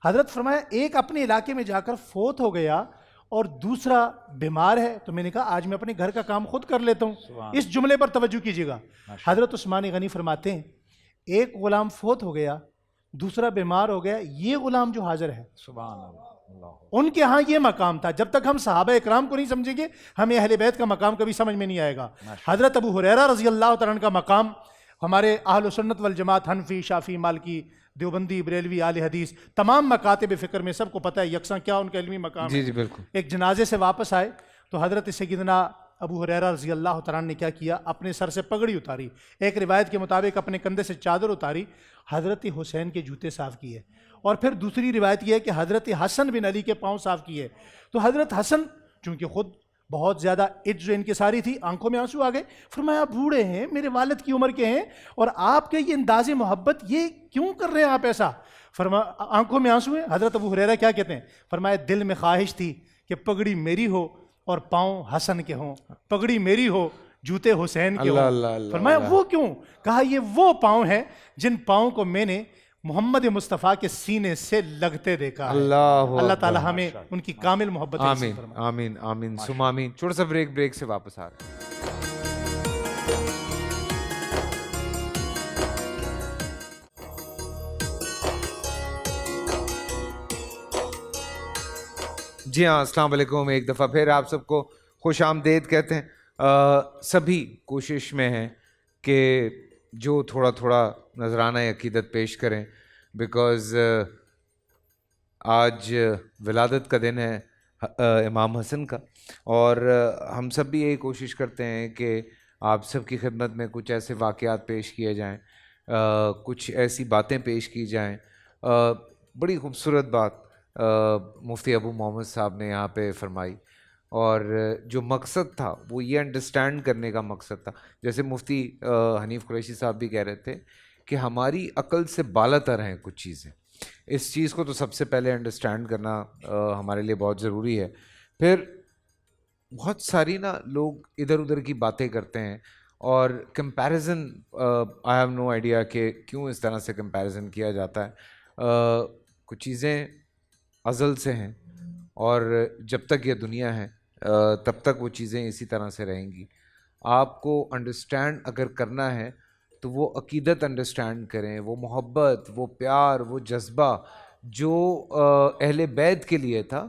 Speaker 6: حضرت فرمایا ایک اپنے علاقے میں جا کر فوت ہو گیا اور دوسرا بیمار ہے، تو میں نے کہا آج میں اپنے گھر کا کام خود کر لیتا ہوں۔ اس جملے پر توجہ کیجیے گا۔ حضرت عثمان غنی فرماتے ہیں ایک غلام فوت ہو گیا، دوسرا بیمار ہو گیا، یہ غلام جو حاضر ہے
Speaker 2: سبحان اللہ،
Speaker 6: ان کے ہاں یہ مقام تھا۔ جب تک ہم صحابہ اکرام کو نہیں سمجھیں گے ہمیں اہل بیت کا مقام کبھی سمجھ میں نہیں آئے گا۔ حضرت ابو ہریرہ رضی اللہ تعالیٰ عنہ کا مقام، ہمارے اہل سنت والجماعت حنفی، شافعی، مالکی، دیوبندی، بریلوی، اہل حدیث، تمام مکاتب فکر میں سب کو پتہ ہے یکساں کیا ان کا علمی مقام ہے۔
Speaker 1: جی بالکل۔
Speaker 6: ایک جنازے سے واپس آئے تو حضرت سیدنا ابو ہریرہ رضی اللہ تعالیٰ عنہ نے کیا کیا، اپنے سر سے پگڑی اتاری، ایک روایت کے مطابق اپنے کندھے سے چادر اتاری، حضرت حسین کے جوتے صاف کیے، اور پھر دوسری روایت یہ ہے کہ حضرت حسن بن علی کے پاؤں صاف کیے۔ تو حضرت حسن چونکہ خود بہت زیادہ عجز و انکساری تھی، آنکھوں میں آنسو آ گئے، فرمایا آپ بوڑھے ہیں، میرے والد کی عمر کے ہیں، اور آپ کے یہ انداز محبت یہ کیوں کر رہے ہیں آپ ایسا؟ آنکھوں میں آنسو ہیں۔ حضرت ابو ہریرہ کیا کہتے ہیں؟ فرمایا دل میں خواہش تھی کہ پگڑی میری ہو اور پاؤں حسن کے ہوں، پگڑی میری ہو جوتے حسین کے ہوں۔ فرمایا وہ کیوں؟ کہا یہ وہ پاؤں ہیں جن پاؤں کو میں نے محمد مصطفیٰ کے سینے سے لگتے دیکھا ہے۔ اللہ تعالی ہمیں ان کی کامل محبت
Speaker 1: آمین آمین آمین ثم آمین۔ چھوٹا سا بریک سے واپس آ رہے ہیں۔ جی ہاں، السلام علیکم، ایک دفعہ پھر آپ سب کو خوش آمدید کہتے ہیں۔ سبھی کوشش میں ہیں کہ جو تھوڑا تھوڑا نذرانہ عقیدت پیش کریں، بیکاز آج ولادت کا دن ہے امام حسن کا، اور ہم سب بھی یہی کوشش کرتے ہیں کہ آپ سب کی خدمت میں کچھ ایسے واقعات پیش کیے جائیں، کچھ ایسی باتیں پیش کی جائیں۔ بڑی خوبصورت بات مفتی ابو محمد صاحب نے یہاں پہ فرمائی، اور جو مقصد تھا وہ یہ انڈرسٹینڈ کرنے کا مقصد تھا. جیسے مفتی حنیف قریشی صاحب بھی کہہ رہے تھے کہ ہماری عقل سے بالا تر ہیں کچھ چیزیں. اس چیز کو تو سب سے پہلے انڈرسٹینڈ کرنا ہمارے لیے بہت ضروری ہے. پھر بہت ساری نا لوگ ادھر ادھر کی باتیں کرتے ہیں اور comparison, I have no idea کہ کیوں اس طرح سے کمپیریزن کیا جاتا ہے. کچھ چیزیں ازل سے ہیں اور جب تک یہ دنیا ہے تب تک وہ چیزیں اسی طرح سے رہیں گی. آپ کو انڈرسٹینڈ اگر کرنا ہے تو وہ عقیدت انڈرسٹینڈ کریں، وہ محبت، وہ پیار، وہ جذبہ جو اہل بیت کے لیے تھا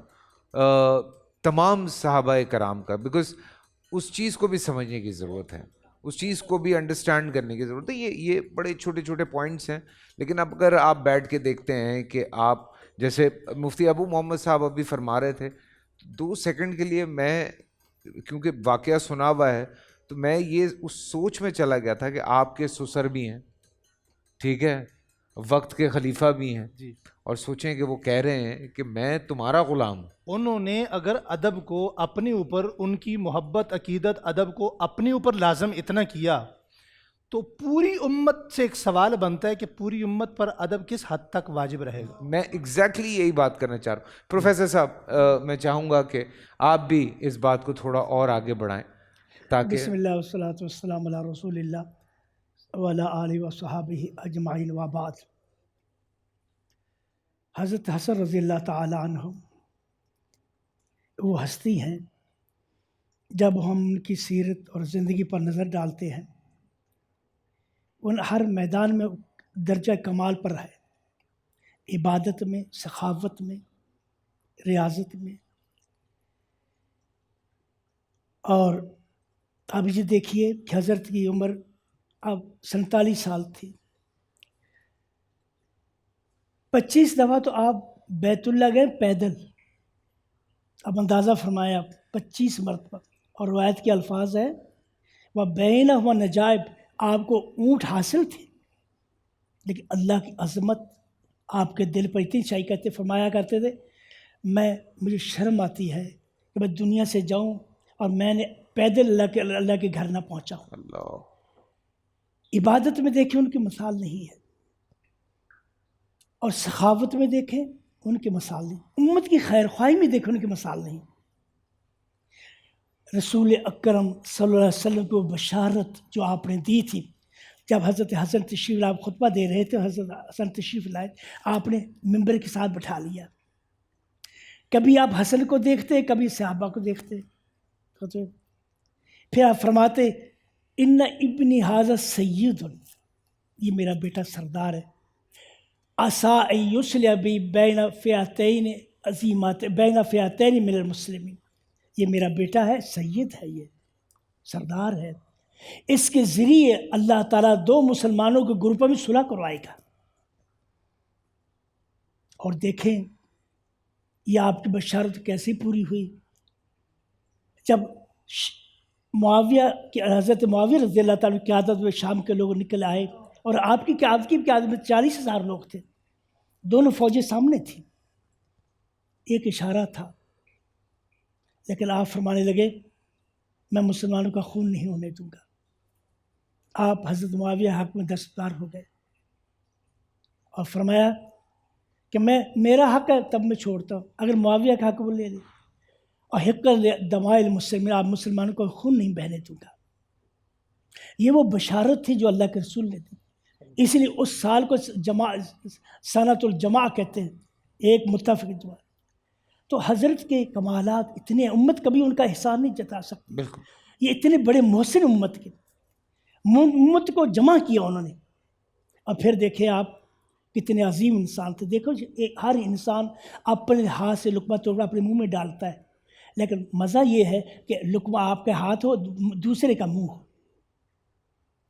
Speaker 1: تمام صحابہ کرام کا، بیکاز اس چیز کو بھی سمجھنے کی ضرورت ہے، اس چیز کو بھی انڈرسٹینڈ کرنے کی ضرورت ہے. یہ بڑے چھوٹے چھوٹے پوائنٹس ہیں، لیکن اب اگر آپ بیٹھ کے دیکھتے ہیں کہ آپ جیسے مفتی ابو محمد صاحب ابھی فرما رہے تھے، 2 سیکنڈ کے لیے میں کیونکہ واقعہ سنا ہوا ہے تو میں یہ اس سوچ میں چلا گیا تھا کہ آپ کے سسر بھی ہیں، ٹھیک ہے، وقت کے خلیفہ بھی ہیں،
Speaker 6: جی.
Speaker 1: اور سوچیں کہ وہ کہہ رہے ہیں کہ میں تمہارا غلام ہوں.
Speaker 6: انہوں نے اگر ادب کو اپنے اوپر، ان کی محبت عقیدت ادب کو اپنے اوپر لازم اتنا کیا تو پوری امت سے ایک سوال بنتا ہے کہ پوری امت پر ادب کس حد تک واجب رہے گا.
Speaker 1: میں ایگزیکٹلی یہی بات کرنا چاہ رہا ہوں. پروفیسر صاحب میں چاہوں گا کہ آپ بھی اس بات کو تھوڑا اور آگے بڑھائیں تاکہ
Speaker 7: بسم اللہ والصلاۃ والسلام علی رسول اللہ وعلی آلہ وصحابہ اجمعین وبعد. حضرت حسن رضی اللہ تعالی عنہ وہ ہستی ہیں، جب ہم ان کی سیرت اور زندگی پر نظر ڈالتے ہیں ان ہر میدان میں درجہ کمال پر ہے، عبادت میں، سخاوت میں، ریاضت میں. اور اب یہ دیکھیے کہ حضرت کی عمر اب 47 سال تھی. 25 دفعہ تو آپ بیت اللہ گئے پیدل، اب اندازہ فرمایا 25 مرتبہ. اور روایت کے الفاظ ہے وہ بین و نجائب، آپ کو اونٹ حاصل تھے لیکن اللہ کی عظمت آپ کے دل پر اتنی چائی کرتے، فرمایا کرتے تھے مجھے شرم آتی ہے کہ میں دنیا سے جاؤں اور میں نے پیدل اللہ کے گھر نہ پہنچاؤں.
Speaker 1: اللہ
Speaker 7: عبادت میں دیکھیں ان کی مثال نہیں ہے، اور سخاوت میں دیکھیں ان کی مثال نہیں، امت کی خیر خواہی میں دیکھیں ان کی مثال نہیں. رسول اکرم صلی اللہ علیہ وسلم کو بشارت جو آپ نے دی تھی، جب حضرت حسن تشریف لائے خطبہ دے رہے تھے، حضرت حسن تشریف لائے، آپ نے ممبر کے ساتھ بٹھا لیا. کبھی آپ حسن کو دیکھتے، کبھی صحابہ کو دیکھتے، پھر آپ فرماتے ان ابنی ھذا سید، یہ میرا بیٹا سردار ہے، عسیٰ ان یصلح بی بین فئتین عظیمات، بین فئتین من المسلمین، یہ میرا بیٹا ہے، سید ہے، یہ سردار ہے، اس کے ذریعے اللہ تعالیٰ 2 مسلمانوں کے گروپوں میں صلح کروائے گا. اور دیکھیں یہ آپ کی بشارت کیسی پوری ہوئی جب معاویہ کی حضرت معاویہ رضی اللہ تعالیٰ کی قیادت میں شام کے لوگ نکل آئے، اور آپ کی قیادت میں 40,000 لوگ تھے، دونوں فوجیں سامنے تھیں. ایک اشارہ تھا، لیکن آپ فرمانے لگے میں مسلمانوں کا خون نہیں ہونے دوں گا. آپ حضرت معاویہ حق میں دستبردار ہو گئے اور فرمایا کہ میرا حق ہے تب میں چھوڑتا ہوں، اگر معاویہ کا حق وہ لے لے. اور حقل دماء المسلمین، آپ مسلمانوں کو خون نہیں بہنے دوں گا. یہ وہ بشارت تھی جو اللہ کے رسول نے دی. اس لیے اس سال کو سنۃ الجماع کہتے ہیں، ایک متفق جماع. تو حضرت کے کمالات اتنے، امت کبھی ان کا احسان نہیں جتا سکتی.
Speaker 1: بالکل،
Speaker 7: یہ اتنے بڑے محسن امت کے، امت کو جمع کیا انہوں نے. اور پھر دیکھیں آپ کتنے عظیم انسان تھے. دیکھو ہر انسان اپنے ہاتھ سے لقمہ توڑ اپنے منہ میں ڈالتا ہے، لیکن مزہ یہ ہے کہ لقمہ آپ کے ہاتھ ہو، دوسرے کا منہ ہو.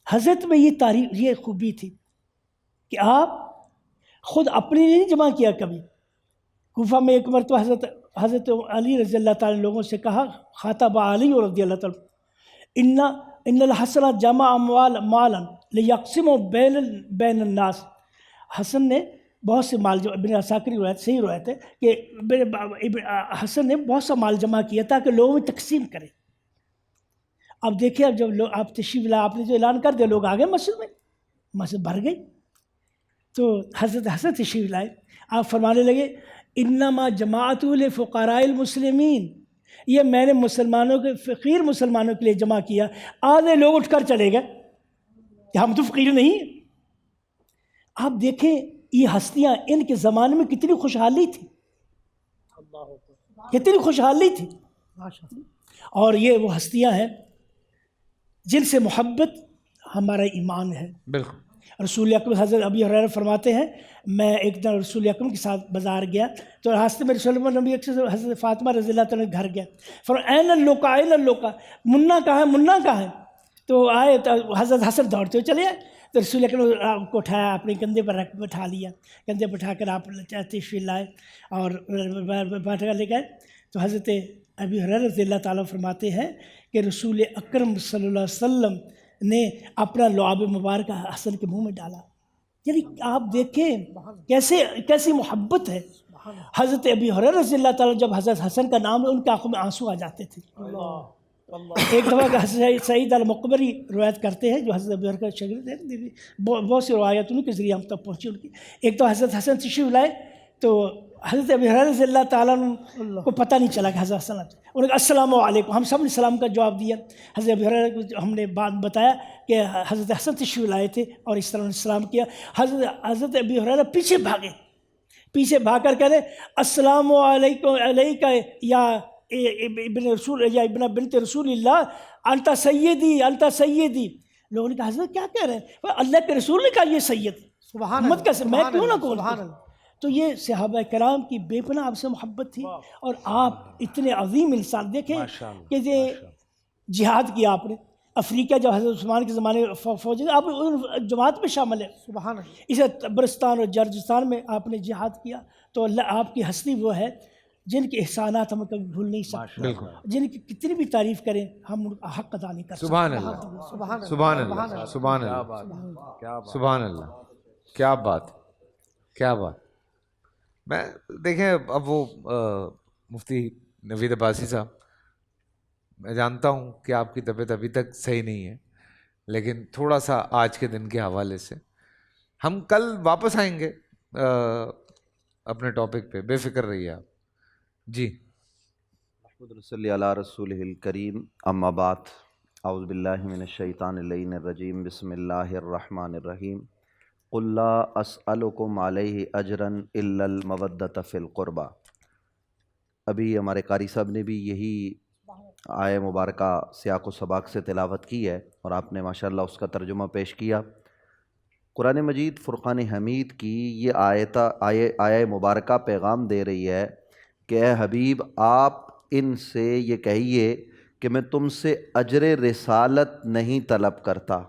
Speaker 7: حضرت میں یہ تعریف، یہ خوبی تھی کہ آپ خود اپنے لیے نہیں جمع کیا. کبھی کوفہ میں ایک مرتبہ حضرت علی رضی اللہ تعالیٰ لوگوں سے کہا، خاطب علی رضی اللہ تعالیٰ، ان الحسن جمع اموال مالا لیقسم بین الناس. حسن نے بہت سے مال جمع، ابن عساکر کی روایت صحیح روایت ہے کہ ابن حسن نے بہت سا مال جمع کیا تاکہ لوگوں میں تقسیم کرے. اب دیکھیں اب جب لوگ آپ تشریف لائے، آپ نے جو اعلان کر دیا، لوگ آ گئے مسجد میں، مسجد بھر گئی. تو حضرت حسن تشریف لائے، آپ فرمانے لگے انما جماعت لفقراء المسلمین، یہ میں نے مسلمانوں کے فقیر مسلمانوں کے لیے جمع کیا. آدھے لوگ اٹھ کر چلے گئے کہ ہم تو فقیر نہیں. آپ دیکھیں یہ ہستیاں ان کے زمانے میں کتنی خوشحالی تھی، کتنی خوشحالی تھی. اور یہ وہ ہستیاں ہیں جن سے محبت ہمارا ایمان ہے.
Speaker 1: بالکل.
Speaker 7: رسول اکرم حضرت ابی ہریرہ فرماتے ہیں میں ایک دن رسول اکرم کے ساتھ بازار گیا تو راستے میں رسول اللہ نبی اکرم حضرت فاطمہ رضی اللہ تعالیٰ گھر گیا. فرمایا این اللوکا این اللوکا، منا کہاں ہے، منا کہاں ہے. تو آئے تو حضرت حسن دوڑتے ہوئے چلے آئے. تو رسول اکرم کو اٹھایا، اپنے کندھے پر رکھ بٹھا لیا، کندھے پر بٹھا کر آپ تشریف لائے اور بیٹھ کر لے گئے. تو حضرت ابی ہریرہ رضی اللہ تعالیٰ فرماتے ہیں کہ رسول اکرم صلی اللہ علیہ وسلم نے اپنا لعاب مبارکہ حسن کے منہ میں ڈالا. یعنی آپ دیکھیں کیسی محبت ہے. حضرت ابی ہریرہ رضی اللہ تعالیٰ جب حضرت حسن کا نام لے ان کی آنکھوں میں آنسو آ جاتے تھے. ایک دفعہ حضرت سعید المقبری روایت کرتے ہیں جو حضرت ابی ہریرہ کے شاگرد ہیں، بہت سی روایت ان کے ذریعے ہم تک پہنچی ان کی. ایک تو حضرت حسن تشریف لائے تو حضرت ابی ہریرہ رضی اللہ تعالیٰ کو پتہ نہیں چلا کہ حضرت حسن، انہوں نے کہا السلام علیکم، ہم سب نے سلام کا جواب دیا. حضرت ابی ہریرہ کو ہم نے بات بتایا کہ حضرت حسن تشریف لائے تھے اور اس طرح انہوں نے سلام کیا. حضرت ابی ہریرہ پیچھے بھاگے، پیچھے بھاگ کر کہہ رہے السلام علیکم علیکہ یا ابن رسول یا ابن بنت رسول اللہ انت سیدی انت سیدی. لوگوں نے کہا حضرت کیا کہہ رہے ہیں، اللہ کے رسول نے کہا یہ سید، محمد کا میں کیوں نہ کہوں. تو یہ صحابہ کرام کی بے پناہ آپ سے محبت تھی. اور آپ اتنے عظیم انسان دیکھیں کہ یہ جہاد کیا آپ نے افریقہ، جب حضرت عثمان کے زمانے فوج آپ جماعت میں شامل ہیں. سبحان اللہ. اسے تبرستان اور جرجستان میں آپ نے جہاد کیا. تو اللہ آپ کی ہستی وہ ہے جن کے احسانات ہم کبھی بھول نہیں سکتے، جن کی کتنی بھی تعریف کریں ہم ان کا حق ادا نہیں کر سکتے.
Speaker 1: سبحان اللہ، سبحان اللہ، سبحان اللہ، سبحان اللہ. کیا بات، کیا بات. میں دیکھیں اب وہ مفتی نوید عباسی صاحب، میں جانتا ہوں کہ آپ کی طبیعت ابھی تک صحیح نہیں ہے، لیکن تھوڑا سا آج کے دن کے حوالے سے ہم کل واپس آئیں گے اپنے ٹاپک پہ، بے فکر رہیے آپ. جی.
Speaker 5: محمد صلی علی رسول الکریم، اما بعد، اعوذ باللہ من الشیطان اللعین الرجیم، بسم اللہ الرحمن الرحیم. قل لا اسألکم علیہ اجرا الا المودۃ فی القربہ. ابھی ہمارے قاری صاحب نے بھی یہی آیہ مبارکہ سیاق و سباق سے تلاوت کی ہے اور آپ نے ماشاءاللہ اس کا ترجمہ پیش کیا. قرآن مجید فرقان حمید کی یہ آیہ مبارکہ پیغام دے رہی ہے کہ اے حبیب آپ ان سے یہ کہیے کہ میں تم سے اجر رسالت نہیں طلب کرتا.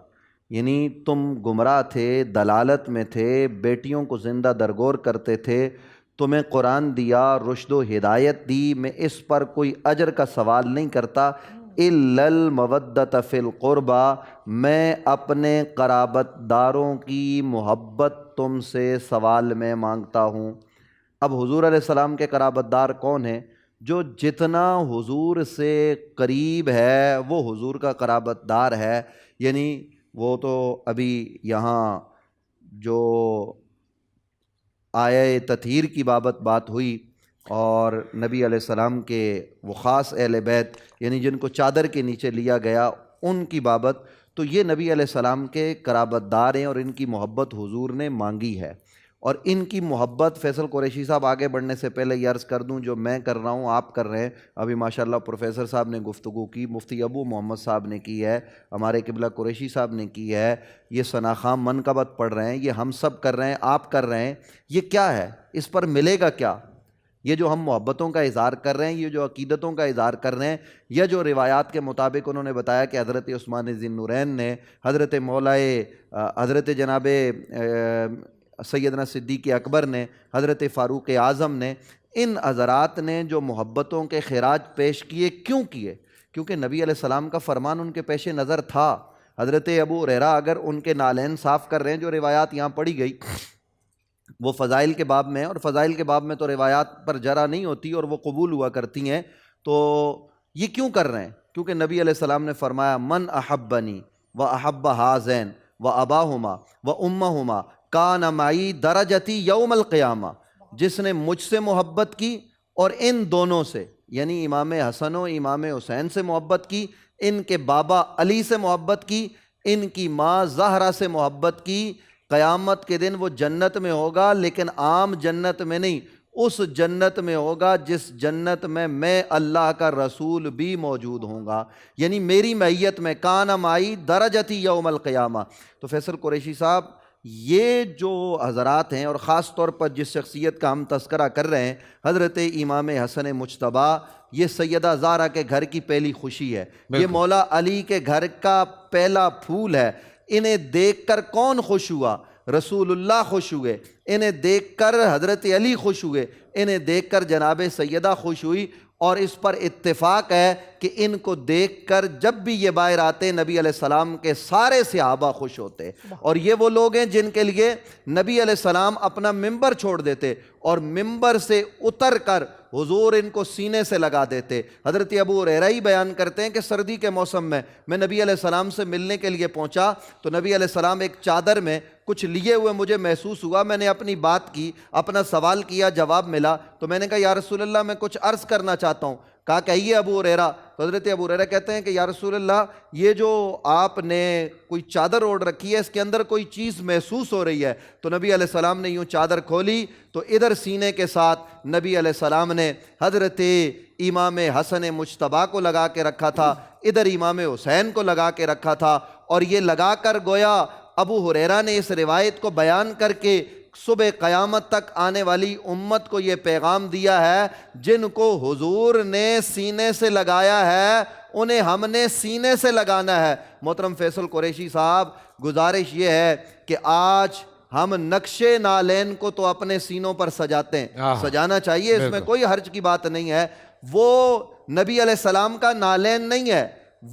Speaker 5: یعنی تم گمراہ تھے، دلالت میں تھے، بیٹیوں کو زندہ درگور کرتے تھے، تمہیں قرآن دیا، رشد و ہدایت دی، میں اس پر کوئی اجر کا سوال نہیں کرتا. الا المودۃ فی القربہ، میں اپنے قرابت داروں کی محبت تم سے سوال میں مانگتا ہوں. اب حضور علیہ السلام کے قرابت دار کون ہیں؟ جو جتنا حضور سے قریب ہے وہ حضور کا قرابت دار ہے. یعنی وہ تو ابھی یہاں جو آیہ تطہیر کی بات ہوئی اور نبی علیہ السلام کے وہ خاص اہل بیت یعنی جن کو چادر کے نیچے لیا گیا ان کی بابت، تو یہ نبی علیہ السلام کے قرابت دار ہیں اور ان کی محبت حضور نے مانگی ہے. اور ان کی محبت فیصل قریشی صاحب آگے بڑھنے سے پہلے یہ عرض کر دوں، جو میں کر رہا ہوں آپ کر رہے ہیں. ابھی ماشاءاللہ پروفیسر صاحب نے گفتگو کی، مفتی ابو محمد صاحب نے کی ہے، ہمارے قبلہ قریشی صاحب نے کی ہے، یہ ثنا خان منقبت پڑھ رہے ہیں، یہ ہم سب کر رہے ہیں، آپ کر رہے ہیں. یہ کیا ہے؟ اس پر ملے گا کیا؟ یہ جو ہم محبتوں کا اظہار کر رہے ہیں، یہ جو عقیدتوں کا اظہار کر رہے ہیں، یا جو روایات کے مطابق انہوں نے بتایا کہ حضرت عثمان ذی النورین نے، حضرت حضرت جناب سیدنا صدیق اکبر نے، حضرت فاروق اعظم نے، ان حضرات نے جو محبتوں کے خراج پیش کیے، کیوں کیے؟ کیونکہ نبی علیہ السلام کا فرمان ان کے پیش نظر تھا. حضرت ابو ہریرہ اگر ان کے نالین صاف کر رہے ہیں، جو روایات یہاں پڑھی گئی، وہ فضائل کے باب میں ہے، اور فضائل کے باب میں تو روایات پر جرا نہیں ہوتی اور وہ قبول ہوا کرتی ہیں. تو یہ کیوں کر رہے ہیں؟ کیونکہ نبی علیہ السلام نے فرمایا من احبنی و احب ہازین و اباہما و امہما کان معی درجتی یوم القیامہ. جس نے مجھ سے محبت کی اور ان دونوں سے، یعنی امام حسن و امام حسین سے محبت کی، ان کے بابا علی سے محبت کی، ان کی ماں زہرا سے محبت کی، قیامت کے دن وہ جنت میں ہوگا، لیکن عام جنت میں نہیں، اس جنت میں ہوگا جس جنت میں اللہ کا رسول بھی موجود ہوں گا، یعنی میری معیت میں. کان معی درجتی یوم القیامہ. تو فیصل قریشی صاحب، یہ جو حضرات ہیں، اور خاص طور پر جس شخصیت کا ہم تذکرہ کر رہے ہیں، حضرت امام حسن مجتبیٰ، یہ سیدہ زہرا کے گھر کی پہلی خوشی ہے، یہ مولا علی کے گھر کا پہلا پھول ہے. انہیں دیکھ کر کون خوش ہوا؟ رسول اللہ خوش ہوئے. انہیں دیکھ کر حضرت علی خوش ہوئے. انہیں دیکھ کر جناب سیدہ خوش ہوئی. اور اس پر اتفاق ہے کہ ان کو دیکھ کر جب بھی یہ باہر آتے، نبی علیہ السلام کے سارے صحابہ خوش ہوتے. اور یہ وہ لوگ ہیں جن کے لیے نبی علیہ السلام اپنا ممبر چھوڑ دیتے اور ممبر سے اتر کر حضور ان کو سینے سے لگا دیتے. حضرت ابو ہریرہ ہی بیان کرتے ہیں کہ سردی کے موسم میں نبی علیہ السلام سے ملنے کے لیے پہنچا تو نبی علیہ السلام ایک چادر میں کچھ لیے ہوئے مجھے محسوس ہوا. میں نے اپنی بات کی، اپنا سوال کیا، جواب ملا. تو میں نے کہا یا رسول اللہ میں کچھ عرض کرنا چاہتا ہوں. کہا کہیے ابو ہریرہ. تو حضرت ابو ہریرہ کہتے ہیں کہ یا رسول اللہ، یہ جو آپ نے کوئی چادر اوڑھ رکھی ہے، اس کے اندر کوئی چیز محسوس ہو رہی ہے. تو نبی علیہ السلام نے یوں چادر کھولی تو ادھر سینے کے ساتھ نبی علیہ السلام نے حضرت امام حسن مجتبیٰ کو لگا کے رکھا تھا، ادھر امام حسین کو لگا کے رکھا تھا. اور یہ لگا کر گویا ابو ہریرہ نے اس روایت کو بیان کر کے صبح قیامت تک آنے والی امت کو یہ پیغام دیا ہے، جن کو حضور نے سینے سے لگایا ہے انہیں ہم نے سینے سے لگانا ہے. محترم فیصل قریشی صاحب، گزارش یہ ہے کہ آج ہم نقش نالین کو تو اپنے سینوں پر سجاتے ہیں، سجانا چاہیے، اس میں کوئی حرج کی بات نہیں ہے. وہ نبی علیہ السلام کا نالین نہیں ہے،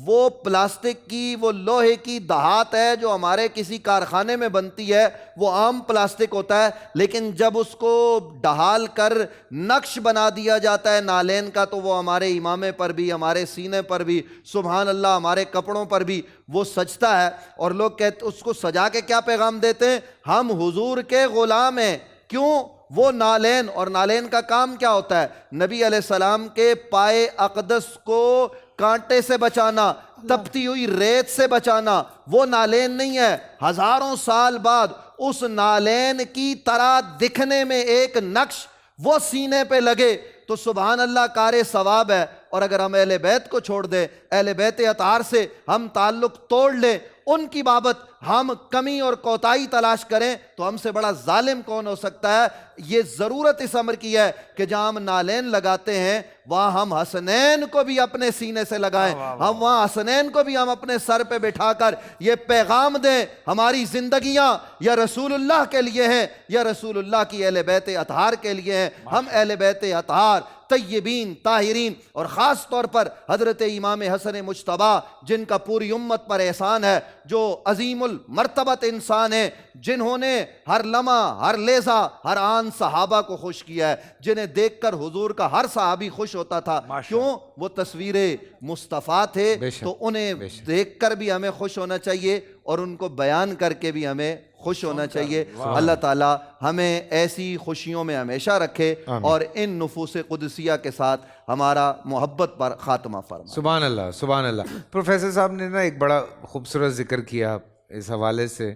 Speaker 5: وہ پلاسٹک کی، وہ لوہے کی دھات ہے جو ہمارے کسی کارخانے میں بنتی ہے. وہ عام پلاسٹک ہوتا ہے، لیکن جب اس کو ڈھال کر نقش بنا دیا جاتا ہے نالین کا تو وہ ہمارے امامے پر بھی، ہمارے سینے پر بھی، سبحان اللہ، ہمارے کپڑوں پر بھی وہ سجتا ہے. اور لوگ کہتے اس کو سجا کے کیا پیغام دیتے ہیں؟ ہم حضور کے غلام ہیں. کیوں؟ وہ نالین، اور نالین کا کام کیا ہوتا ہے؟ نبی علیہ السلام کے پائے اقدس کو کانٹے سے بچانا، تپتی ہوئی ریت سے بچانا. وہ نالین نہیں ہے. ہزاروں سال بعد اس نالین کی طرح دکھنے میں ایک نقش وہ سینے پہ لگے تو سبحان اللہ کار ثواب ہے. اور اگر ہم اہل بیت کو چھوڑ دیں، اہل بیت اطہار سے ہم تعلق توڑ لیں، ان کی بابت ہم کمی اور کوتاہی تلاش کریں تو ہم سے بڑا ظالم کون ہو سکتا ہے؟ یہ ضرورت اس امر کی ہے کہ جہاں ہم نالین لگاتے ہیں وہاں ہم حسنین کو بھی اپنے سینے سے لگائیں. ہم وہاں حسنین کو بھی ہم اپنے سر پہ بٹھا کر یہ پیغام دیں، ہماری زندگیاں یا رسول اللہ کے لیے ہیں یا رسول اللہ کی اہل بیت اطہار کے لیے ہیں. ہم اہل بیت اطہار طیبین طاہرین اور خاص طور پر حضرت امام حسن مجتبیٰ، جن کا پوری امت پر احسان ہے، جو عظیم المرتبت انسان ہیں، جنہوں نے ہر لمحہ، ہر لحظہ، ہر آن صحابہ کو خوش کیا ہے، جنہیں دیکھ کر حضور کا ہر صحابی خوش ہوتا تھا. کیوں؟ وہ تصویر مصطفیٰ تھے. تو انہیں دیکھ کر بھی ہمیں خوش ہونا چاہیے اور ان کو بیان کر کے بھی ہمیں خوش ہونا چاہیے. اللہ تعالی ہمیں ایسی خوشیوں میں ہمیشہ رکھے اور ان نفوس قدسیہ کے ساتھ ہمارا محبت پر خاتمہ فرمائے.
Speaker 1: سبحان اللہ، سبحان اللہ. پروفیسر صاحب نے نا ایک بڑا خوبصورت ذکر کیا اس حوالے سے.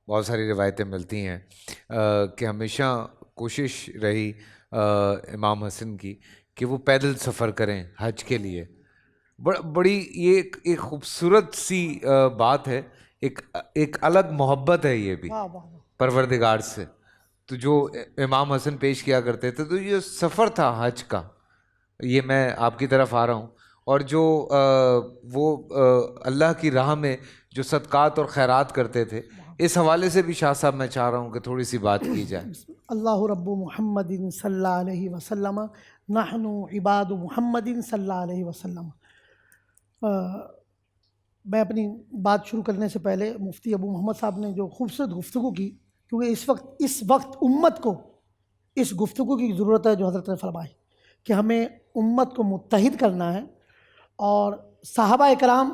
Speaker 1: بہت ساری روایتیں ملتی ہیں کہ ہمیشہ کوشش رہی امام حسن کی کہ وہ پیدل سفر کریں حج کے لیے. بڑی یہ ایک خوبصورت سی بات ہے، ایک الگ محبت ہے یہ بھی پروردگار سے. تو جو امام حسن پیش کیا کرتے تھے تو یہ سفر تھا حج کا، یہ میں آپ کی طرف آ رہا ہوں. اور جو وہ اللہ کی راہ میں جو صدقات اور خیرات کرتے تھے، اس حوالے سے بھی شاہ صاحب میں چاہ رہا ہوں کہ تھوڑی سی بات کی جائے.
Speaker 7: اللہ رب محمد صلی اللہ علیہ وسلم نحن عباد محمد صلی اللہ علیہ وسلم. میں اپنی بات شروع کرنے سے پہلے مفتی ابو محمد صاحب نے جو خوبصورت گفتگو کی کیونکہ اس وقت امت کو اس گفتگو کی ضرورت ہے جو حضرت نے فرمائی کہ ہمیں امت کو متحد کرنا ہے. اور صحابہ کرام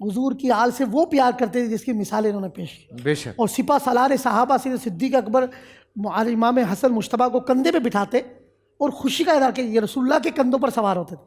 Speaker 7: حضور کی آل سے وہ پیار کرتے تھے جس کی مثال انہوں نے پیش کی.
Speaker 1: بے شک.
Speaker 7: اور سپہ سالار صحابہ سے صدیق اکبر امام حسن مجتبیٰ کو کندھے پہ بٹھاتے اور خوشی کا اظہار کہ یہ رسول اللہ کے کندھوں پر سوار ہوتے تھے.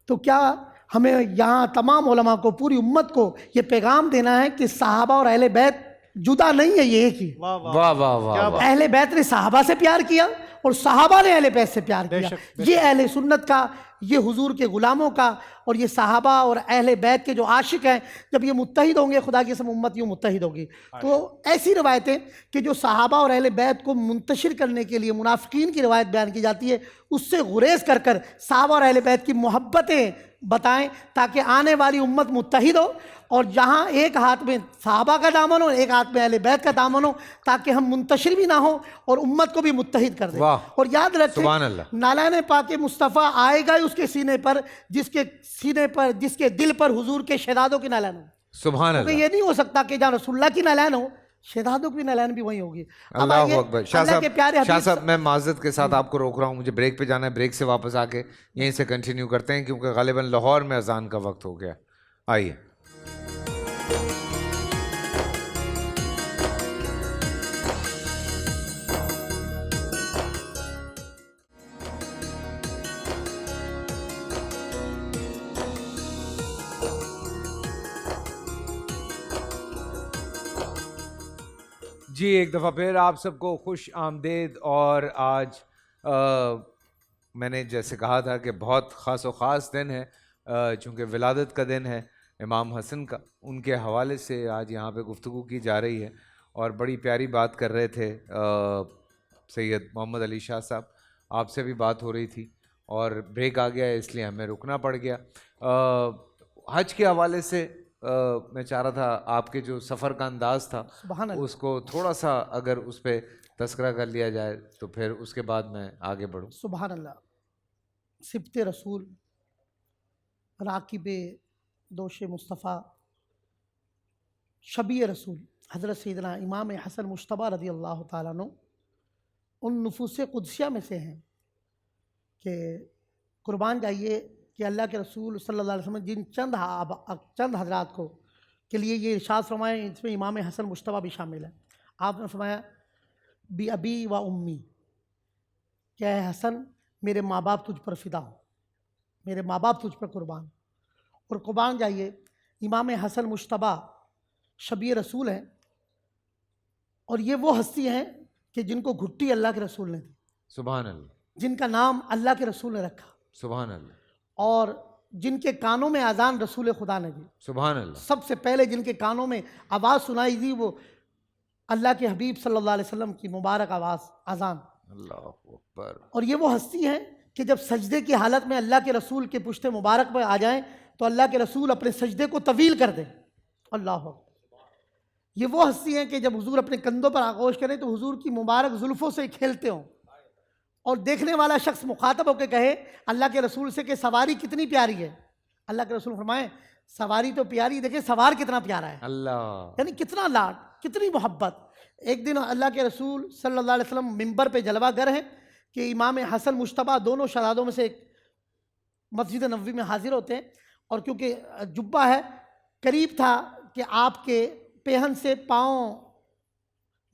Speaker 7: تو کیا ہمیں یہاں تمام علماء کو، پوری امت کو یہ پیغام دینا ہے کہ صحابہ اور اہل بیت جدا نہیں ہے، یہ ایک ہی.
Speaker 1: واہ واہ واہ واہ.
Speaker 7: اہل بیت نے صحابہ سے پیار کیا اور صحابہ نے اہل بیت سے پیار کیا. یہ اہل سنت کا، یہ حضور کے غلاموں کا اور یہ صحابہ اور اہل بیت کے جو عاشق ہیں، جب یہ متحد ہوں گے خدا کی قسم امت یوں متحد ہوگی. تو ایسی روایتیں کہ جو صحابہ اور اہل بیت کو منتشر کرنے کے لیے منافقین کی روایت بیان کی جاتی ہے، اس سے گریز کر کر صحابہ اور اہل بیت کی محبتیں بتائیں تاکہ آنے والی امت متحد ہو، اور جہاں ایک ہاتھ میں صحابہ کا دامن ہو، ایک ہاتھ میں اہل بیت کا دامن ہو، تاکہ ہم منتشر بھی نہ ہوں اور امت کو بھی متحد کر دیں. اور یاد رکھیں
Speaker 1: سبحان اللہ،
Speaker 7: نالان پاک مصطفیٰ آئے گا اس کے سینے پر جس کے دل پر حضور کے شہدادوں کی نالان ہو.
Speaker 1: سبحان
Speaker 7: کیونکہ
Speaker 1: اللہ.
Speaker 7: یہ نہیں ہو سکتا کہ جہاں رسول اللہ کی نالان ہو شہدادوں کی نالان بھی وہیں ہوگی. اب
Speaker 1: اللہ
Speaker 7: آئیے
Speaker 1: اکبر. شاہ
Speaker 7: اللہ کے پیارے
Speaker 1: صاحب، شاہ
Speaker 7: حبیب
Speaker 1: صاحب میں معذرت کے ساتھ آپ کو روک رہا ہوں، مجھے بریک پہ جانا ہے. بریک سے واپس آ کے یہیں سے کنٹینیو کرتے ہیں کیونکہ غالباً لاہور میں اذان کا وقت ہو گیا. آئیے. جی ایک دفعہ پھر آپ سب کو خوش آمدید. اور آج میں نے جیسے کہا تھا کہ بہت خاص و خاص دن ہے، چونکہ ولادت کا دن ہے امام حسن کا. ان کے حوالے سے آج یہاں پہ گفتگو کی جا رہی ہے اور بڑی پیاری بات کر رہے تھے سید محمد علی شاہ صاحب. آپ سے بھی بات ہو رہی تھی اور بریک آ گیا ہے اس لیے ہمیں رکنا پڑ گیا. حج کے حوالے سے میں چاہ رہا تھا آپ کے جو سفر کا انداز تھا اس کو تھوڑا سا اگر اس پہ تذکرہ کر لیا جائے تو پھر اس کے بعد میں آگے بڑھوں.
Speaker 7: سبحان اللہ. سبت رسول، راکب دوش مصطفیٰ، شبیہ رسول حضرت سیدنا امام حسن مجتبیٰ رضی اللہ تعالیٰ عنہ ان نفوس قدسیہ میں سے ہیں کہ قربان جائیے کہ اللہ کے رسول صلی اللہ علیہ وسلم جن چند حضرات کو کے لیے یہ ارشاد فرمایا، اس میں امام حسن مجتبیٰ بھی شامل ہے. آپ نے فرمایا بی ابی و امی، کہ اے حسن میرے ماں باپ تجھ پر فدا ہو، میرے ماں باپ تجھ پر قربان. اور قربان جائیے امام حسن مجتبیٰ شبیہ رسول ہیں، اور یہ وہ ہستی ہیں کہ جن کو گھٹی اللہ کے رسول نے دی،
Speaker 1: سبحان اللہ،
Speaker 7: جن کا نام اللہ کے رسول نے رکھا،
Speaker 1: سبحان اللہ،
Speaker 7: اور جن کے کانوں میں اذان رسول خدا نے دی.
Speaker 1: سبحان اللہ.
Speaker 7: سب سے پہلے جن کے کانوں میں آواز سنائی دی وہ اللہ کے حبیب صلی اللہ علیہ وسلم کی مبارک آواز اذان.
Speaker 1: اللہ اکبر.
Speaker 7: اور یہ وہ ہستی ہیں کہ جب سجدے کی حالت میں اللہ کے رسول کے پشت مبارک پہ آ جائیں تو اللہ کے رسول اپنے سجدے کو طویل کر دیں. اللہ اکبر. یہ وہ ہستی ہیں کہ جب حضور اپنے کندھوں پر آغوش کریں تو حضور کی مبارک زلفوں سے کھیلتے ہوں، اور دیکھنے والا شخص مخاطب ہو کے کہے اللہ کے رسول سے کہ سواری کتنی پیاری ہے. اللہ کے رسول فرمائیں سواری تو پیاری، دیکھیں سوار کتنا پیارا ہے.
Speaker 1: اللہ،
Speaker 7: یعنی کتنا لاڈ، کتنی محبت. ایک دن اللہ کے رسول صلی اللہ علیہ وسلم ممبر پہ جلوہ گر ہیں کہ امام حسن مجتبیٰ دونوں شہزادوں میں سے ایک مسجد نبوی میں حاضر ہوتے ہیں، اور کیونکہ جبہ ہے قریب تھا کہ آپ کے پہن سے پاؤں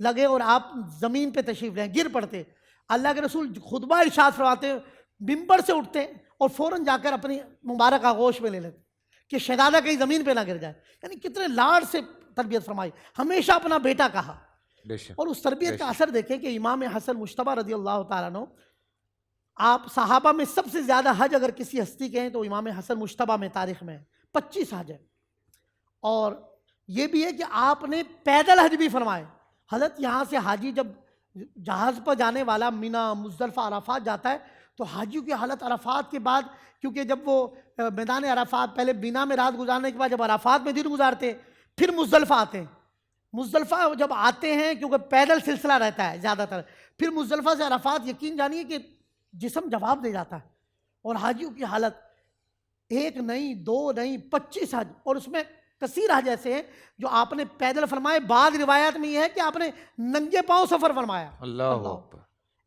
Speaker 7: لگے اور آپ زمین پہ تشریف لیں، گر پڑتے. اللہ کے رسول خطبہ ارشاد فرماتے ممبر سے اٹھتے اور فوراً جا کر اپنی مبارک آغوش میں لے لیتے کہ شہزادہ کہیں زمین پہ نہ گر جائے. یعنی کتنے لاڈ سے تربیت فرمائی، ہمیشہ اپنا بیٹا کہا. اور اس تربیت کا اثر دیکھیں کہ امام حسن مجتبیٰ رضی اللہ تعالیٰ عنہ، آپ صحابہ میں سب سے زیادہ حج اگر کسی ہستی کے ہیں تو امام حسن مجتبیٰ میں تاریخ میں 25 حج ہے. اور یہ بھی ہے کہ آپ نے پیدل حج بھی فرمائے. حضرت یہاں سے حاجی جب جہاز پر جانے والا مینا مزدلفہ عرفات جاتا ہے تو حاجیوں کی حالت عرفات کے بعد، کیونکہ جب وہ میدان عرفات پہلے مینا میں رات گزارنے کے بعد جب عرفات میں دن گزارتے پھر مزدلفہ آتے ہیں. مزدلفہ جب آتے ہیں کیونکہ پیدل سلسلہ رہتا ہے زیادہ تر، پھر مزدلفہ سے عرفات یقین جانیے کہ جسم جواب دے جاتا ہے. اور حاجیوں کی حالت ایک نہیں، دو نہیں، 25 حج. اور اس میں
Speaker 6: کثیر حج ایسے ہیں جو آپ نے پیدل فرمائے، بعض روایات میں یہ ہے کہ آپ نے ننگے پاؤں سفر فرمایا.
Speaker 1: اللہ اکبر.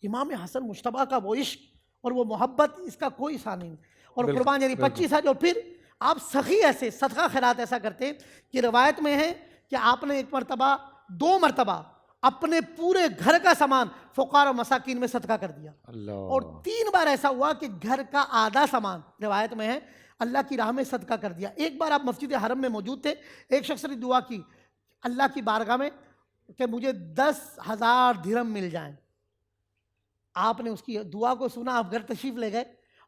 Speaker 6: امام حسن مجتبیٰ کا وہ عشق اور وہ محبت اس کا کوئی ثانی نہیں. اور قربان یعنی 25 حج. اور پھر آپ سخی ایسے صدقہ خیرات ایسا کرتے ہیں کہ روایت میں ہے کہ آپ نے ایک مرتبہ 2 مرتبہ اپنے پورے گھر کا سامان فقراء و مساکین میں صدقہ کر دیا. اور 3 بار ایسا ہوا کہ گھر کا آدھا سامان روایت میں ہے اللہ کی راہ میں صدقہ کر دیا. ایک بار آپ مسجد حرم میں موجود تھے, ایک شخص نے دعا کی اللہ کی بارگاہ میں کہ مجھے 10,000 درہم مل جائیں. آپ نے اس کی دعا کو سنا, آپ گھر تشریف لے گئے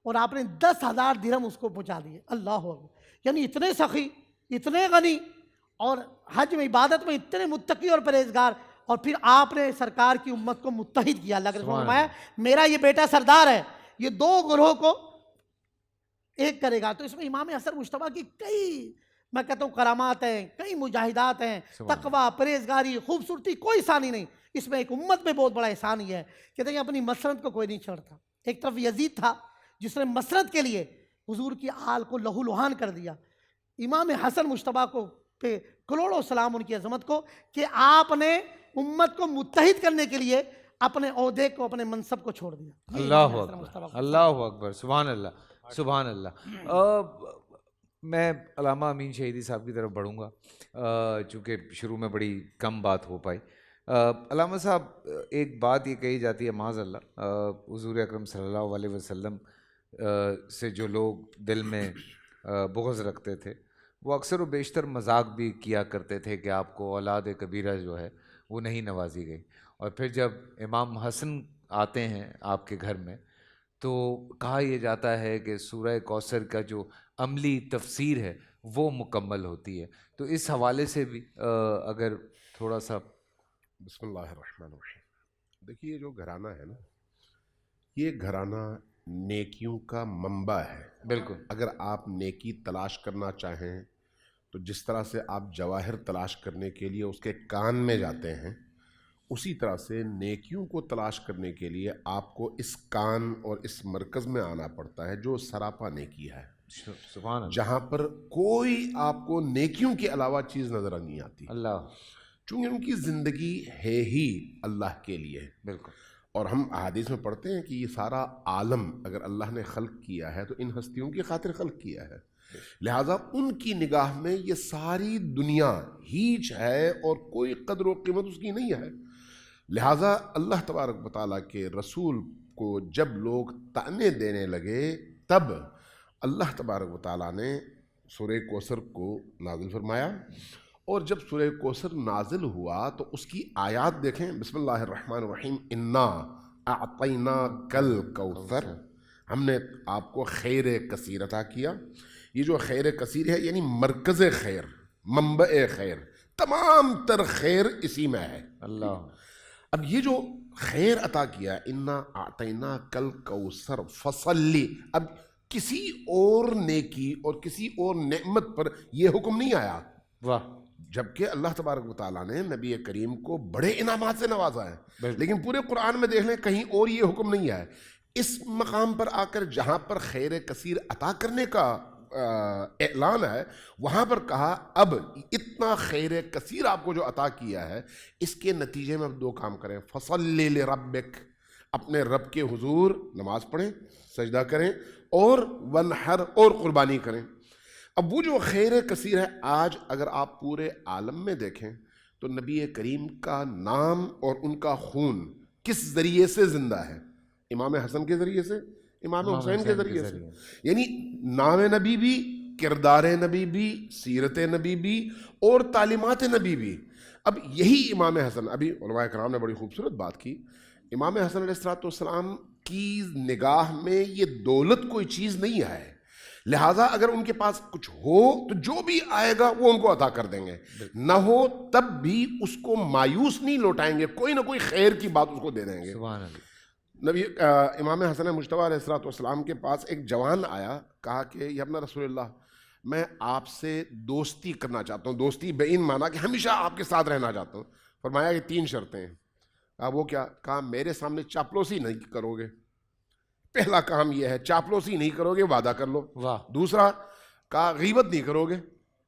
Speaker 6: اور آپ نے 10,000 درہم اس کو پہنچا دیے. اللہ اکبر. یعنی اتنے سخی, اتنے غنی, اور حج میں عبادت میں اتنے متقی اور پرہیزگار, اور پھر آپ نے سرکار کی امت کو متحد کیا. اللہ کے رسول نے فرمایا میرا یہ بیٹا سردار ہے, یہ 2 گروہ کو ایک کرے گا. تو اس میں امام حسن مجتبیٰ کی کئی, میں کہتا ہوں, کرامات ہیں, کئی مجاہدات ہیں, تقویٰ, پرہیزگاری, خوبصورتی, کوئی ثانی نہیں. اس میں ایک امت میں بہت بڑا احسان یہ ہے کہ دیکھیں اپنی مسرت کو کوئی نہیں چھوڑتا. ایک طرف یزید تھا جس نے مسرت کے لیے حضور کی آل کو لہو لہان کر دیا. امام حسن مجتبیٰ کو پہ کروڑوں سلام ان کی عظمت کو کہ آپ نے امت کو متحد کرنے کے لیے اپنے عہدے کو, اپنے منصب کو چھوڑ دیا.
Speaker 1: اللہ اکبر, اللہ اکبر, سبحان اللہ, سبحان اللہ. میں علامہ امین شہیدی صاحب کی طرف بڑھوں گا چونکہ شروع میں بڑی کم بات ہو پائی. علامہ صاحب, ایک بات یہ کہی جاتی ہے معاذ اللہ, حضور اکرم صلی اللہ علیہ وسلم سے جو لوگ دل میں بغض رکھتے تھے وہ اکثر و بیشتر مذاق بھی کیا کرتے تھے کہ آپ کو اولاد کبیرہ جو ہے وہ نہیں نوازی گئی. اور پھر جب امام حسن آتے ہیں آپ کے گھر میں تو کہا یہ جاتا ہے کہ سورہ کوثر کا جو عملی تفسیر ہے وہ مکمل ہوتی ہے. تو اس حوالے سے بھی اگر تھوڑا سا.
Speaker 3: بسم اللہ الرحمن الرحیم. دیکھیے, یہ جو گھرانہ ہے نا, یہ گھرانہ نیکیوں کا منبع ہے.
Speaker 1: بالکل.
Speaker 3: اگر آپ نیکی تلاش کرنا چاہیں تو جس طرح سے آپ جواہر تلاش کرنے کے لیے اس کے کان میں جاتے ہیں, اسی طرح سے نیکیوں کو تلاش کرنے کے لیے آپ کو اس کان اور اس مرکز میں آنا پڑتا ہے جو سراپا نیکی ہے,
Speaker 1: سبحان اللہ,
Speaker 3: جہاں پر کوئی آپ کو نیکیوں کے علاوہ چیز نظر نہیں آتی.
Speaker 1: اللہ,
Speaker 3: چونکہ ان کی زندگی ہے ہی اللہ کے لیے.
Speaker 1: بالکل.
Speaker 3: اور ہم احادیث میں پڑھتے ہیں کہ یہ سارا عالم اگر اللہ نے خلق کیا ہے تو ان ہستیوں کی خاطر خلق کیا ہے, لہٰذا ان کی نگاہ میں یہ ساری دنیا ہیچ ہے اور کوئی قدر و قیمت اس کی نہیں ہے. لہٰذا اللہ تبارک و تعالیٰ کے رسول کو جب لوگ طعنے دینے لگے تب اللہ تبارک و تعالیٰ نے سورہ کوثر کو نازل فرمایا. اور جب سورہ کوثر نازل ہوا تو اس کی آیات دیکھیں. بسم اللہ الرحمن الرحیم. انا اعطیناک الکوثر, ہم نے آپ کو خیر کثیر عطا کیا. یہ جو خیر کثیر ہے یعنی مرکز خیر, منبع خیر, تمام تر خیر اسی میں ہے.
Speaker 1: اللہ.
Speaker 3: اب یہ جو خیر عطا کیا, انا اعطیناک الکوثر فصلی, اب کسی اور نیکی اور کسی اور نعمت پر یہ حکم نہیں آیا.
Speaker 1: واہ.
Speaker 3: جبکہ اللہ تبارک و تعالیٰ نے نبی کریم کو بڑے انعامات سے نوازا ہے, لیکن پورے قرآن میں دیکھ لیں کہیں اور یہ حکم نہیں ہے. اس مقام پر آ کر جہاں پر خیر کثیر عطا کرنے کا اعلان ہے وہاں پر کہا اب اتنا خیر کثیر آپ کو جو عطا کیا ہے اس کے نتیجے میں اب 2 کام کریں. فصلی لربک, اپنے رب کے حضور نماز پڑھیں, سجدہ کریں, اور ونحر, اور قربانی کریں. اب وہ جو خیر کثیر ہے, آج اگر آپ پورے عالم میں دیکھیں تو نبی کریم کا نام اور ان کا خون کس ذریعے سے زندہ ہے؟ امام حسن کے ذریعے سے, امام حسین کے ذریعے سے. یعنی نام نبی بھی, کردار نبی بھی, سیرت نبی بھی, اور تعلیمات نبی بھی. اب یہی امام حسن, ابھی علماء کرام نے بڑی خوبصورت بات کی, امام حسن علیہ السلام کی نگاہ میں یہ دولت کوئی چیز نہیں ہے, لہٰذا اگر ان کے پاس کچھ ہو تو جو بھی آئے گا وہ ان کو عطا کر دیں گے, نہ ہو تب بھی اس کو مایوس نہیں لوٹائیں گے, کوئی نہ کوئی خیر کی بات اس کو دے دیں گے.
Speaker 1: سبحان اللہ.
Speaker 3: نبی امام حسن مجتبیٰ علیہ السلام کے پاس ایک جوان آیا, کہا کہ یا ابن رسول اللہ, میں آپ سے دوستی کرنا چاہتا ہوں. دوستی بین مانا کہ ہمیشہ آپ کے ساتھ رہنا چاہتا ہوں. فرمایا کہ 3 شرطیں ہیں. کہا وہ کیا؟ کہا میرے سامنے چاپلوسی نہیں کرو گے. پہلا کام یہ ہے, چاپلوسی نہیں کرو گے, وعدہ کر لو.
Speaker 1: واہ.
Speaker 3: دوسرا کہا غیبت نہیں کرو گے.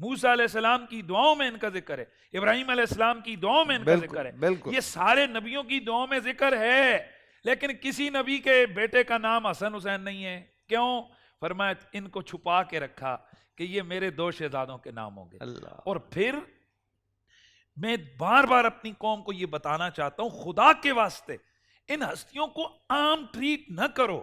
Speaker 2: موسیٰ علیہ السلام کی دعاؤں میں ان کا ذکر ہے, ابراہیم علیہ السلام کی دعاؤں میں ان کا ذکر ہے,
Speaker 1: بالکل
Speaker 2: یہ سارے نبیوں کی دعاؤں میں ذکر ہے, لیکن کسی نبی کے بیٹے کا نام حسن حسین نہیں ہے. کیوں؟ فرمایا ان کو چھپا کے رکھا کہ یہ میرے 2 شہزادوں کے نام ہوں گے.
Speaker 1: اللہ.
Speaker 2: اور پھر میں بار بار اپنی قوم کو یہ بتانا چاہتا ہوں, خدا کے واسطے ان ہستیوں کو عام ٹریٹ نہ کرو.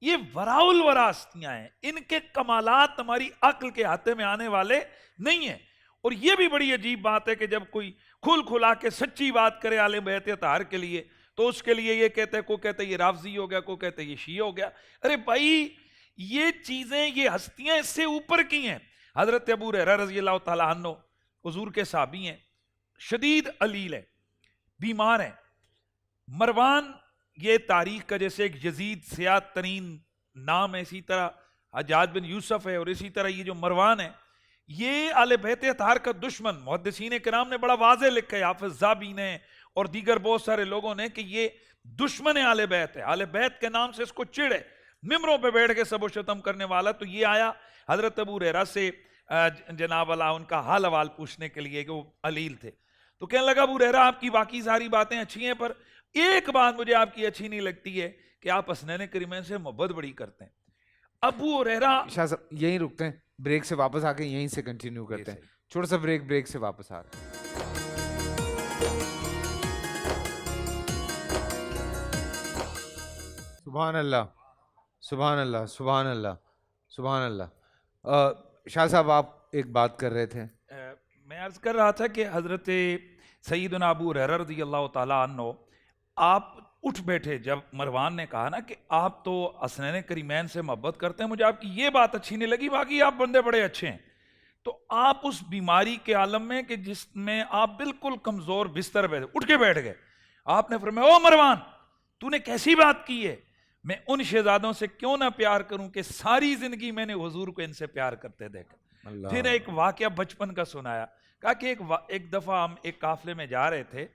Speaker 2: یہ وراء الورا ہستیاں ہیں, ان کے کمالات ہماری عقل کے ہاتھے میں آنے والے نہیں ہیں. اور یہ بھی بڑی عجیب بات ہے کہ جب کوئی کھل کھلا کے سچی بات کرے اہل بیت اطہار کے لیے تو اس کے لیے یہ کہتے ہیں, کوئی کہتے ہیں یہ رافضی ہو گیا, کوئی کہتے ہیں یہ شیعہ ہو گیا. ارے بھائی یہ چیزیں, یہ ہستیاں اس سے اوپر کی ہیں. حضرت ابو ہریرہ رضی اللہ تعالیٰ عنہ حضور کے صحابی ہیں, شدید علیل ہیں, بیمار ہیں. مروان یہ تاریخ کا جیسے ایک یزید سیاہ ترین نام ہے, اسی طرح حجاج بن یوسف ہے, اور اسی طرح یہ جو مروان ہے یہ اہل بیت اطہار کا دشمن. محدثین کرام نے بڑا واضح لکھا ہے, حافظ ذابی نے اور دیگر بہت سارے لوگوں نے, کہ یہ دشمن اہل بیت ہے. اہل بیت کے نام سے اس کو چڑ ہے, ممبروں پہ بیٹھ کے سب و شتم کرنے والا. تو یہ آیا حضرت ابو ہریرہ سے جناب اللہ ان کا حال حوال پوچھنے کے لیے کہ وہ علیل تھے. تو کہنے لگا ابو ہریرہ آپ کی باقی ساری باتیں اچھی ہیں, پر ایک بات مجھے آپ کی اچھی نہیں لگتی ہے کہ آپ حسنین کریمین سے محبت بڑی کرتے ہیں. ابو ہریرہ
Speaker 1: شاہ صاحب یہیں رکتے ہیں, بریک سے واپس آ کے یہیں سے کنٹینیو کرتے ہیں. چھوٹا سا بریک سے واپس آ رہے ہیں. سبحان اللہ, سبحان اللہ, سبحان اللہ, سبحان اللہ. شاہ صاحب آپ ایک بات کر رہے تھے.
Speaker 2: میں عرض کر رہا تھا کہ حضرت سیدنا ابو ہریرہ رضی اللہ تعالیٰ عنہ آپ اٹھ بیٹھے جب مروان نے کہا نا کہ آپ تو حسنین کریمین سے محبت کرتے ہیں, مجھے آپ کی یہ بات اچھی نہیں لگی, باقی آپ بندے بڑے اچھے ہیں. تو آپ اس بیماری کے عالم میں کہ جس میں آپ بالکل کمزور بستر پہ اٹھ کے بیٹھ گئے, آپ نے فرمایا او مروان تو نے کیسی بات کی ہے, میں ان شہزادوں سے کیوں نہ پیار کروں کہ ساری زندگی میں نے حضور کو ان سے پیار کرتے دیکھا. پھر ایک واقعہ بچپن کا سنایا, کہا کہ ایک دفعہ ہم ایک قافلے میں جا رہے تھے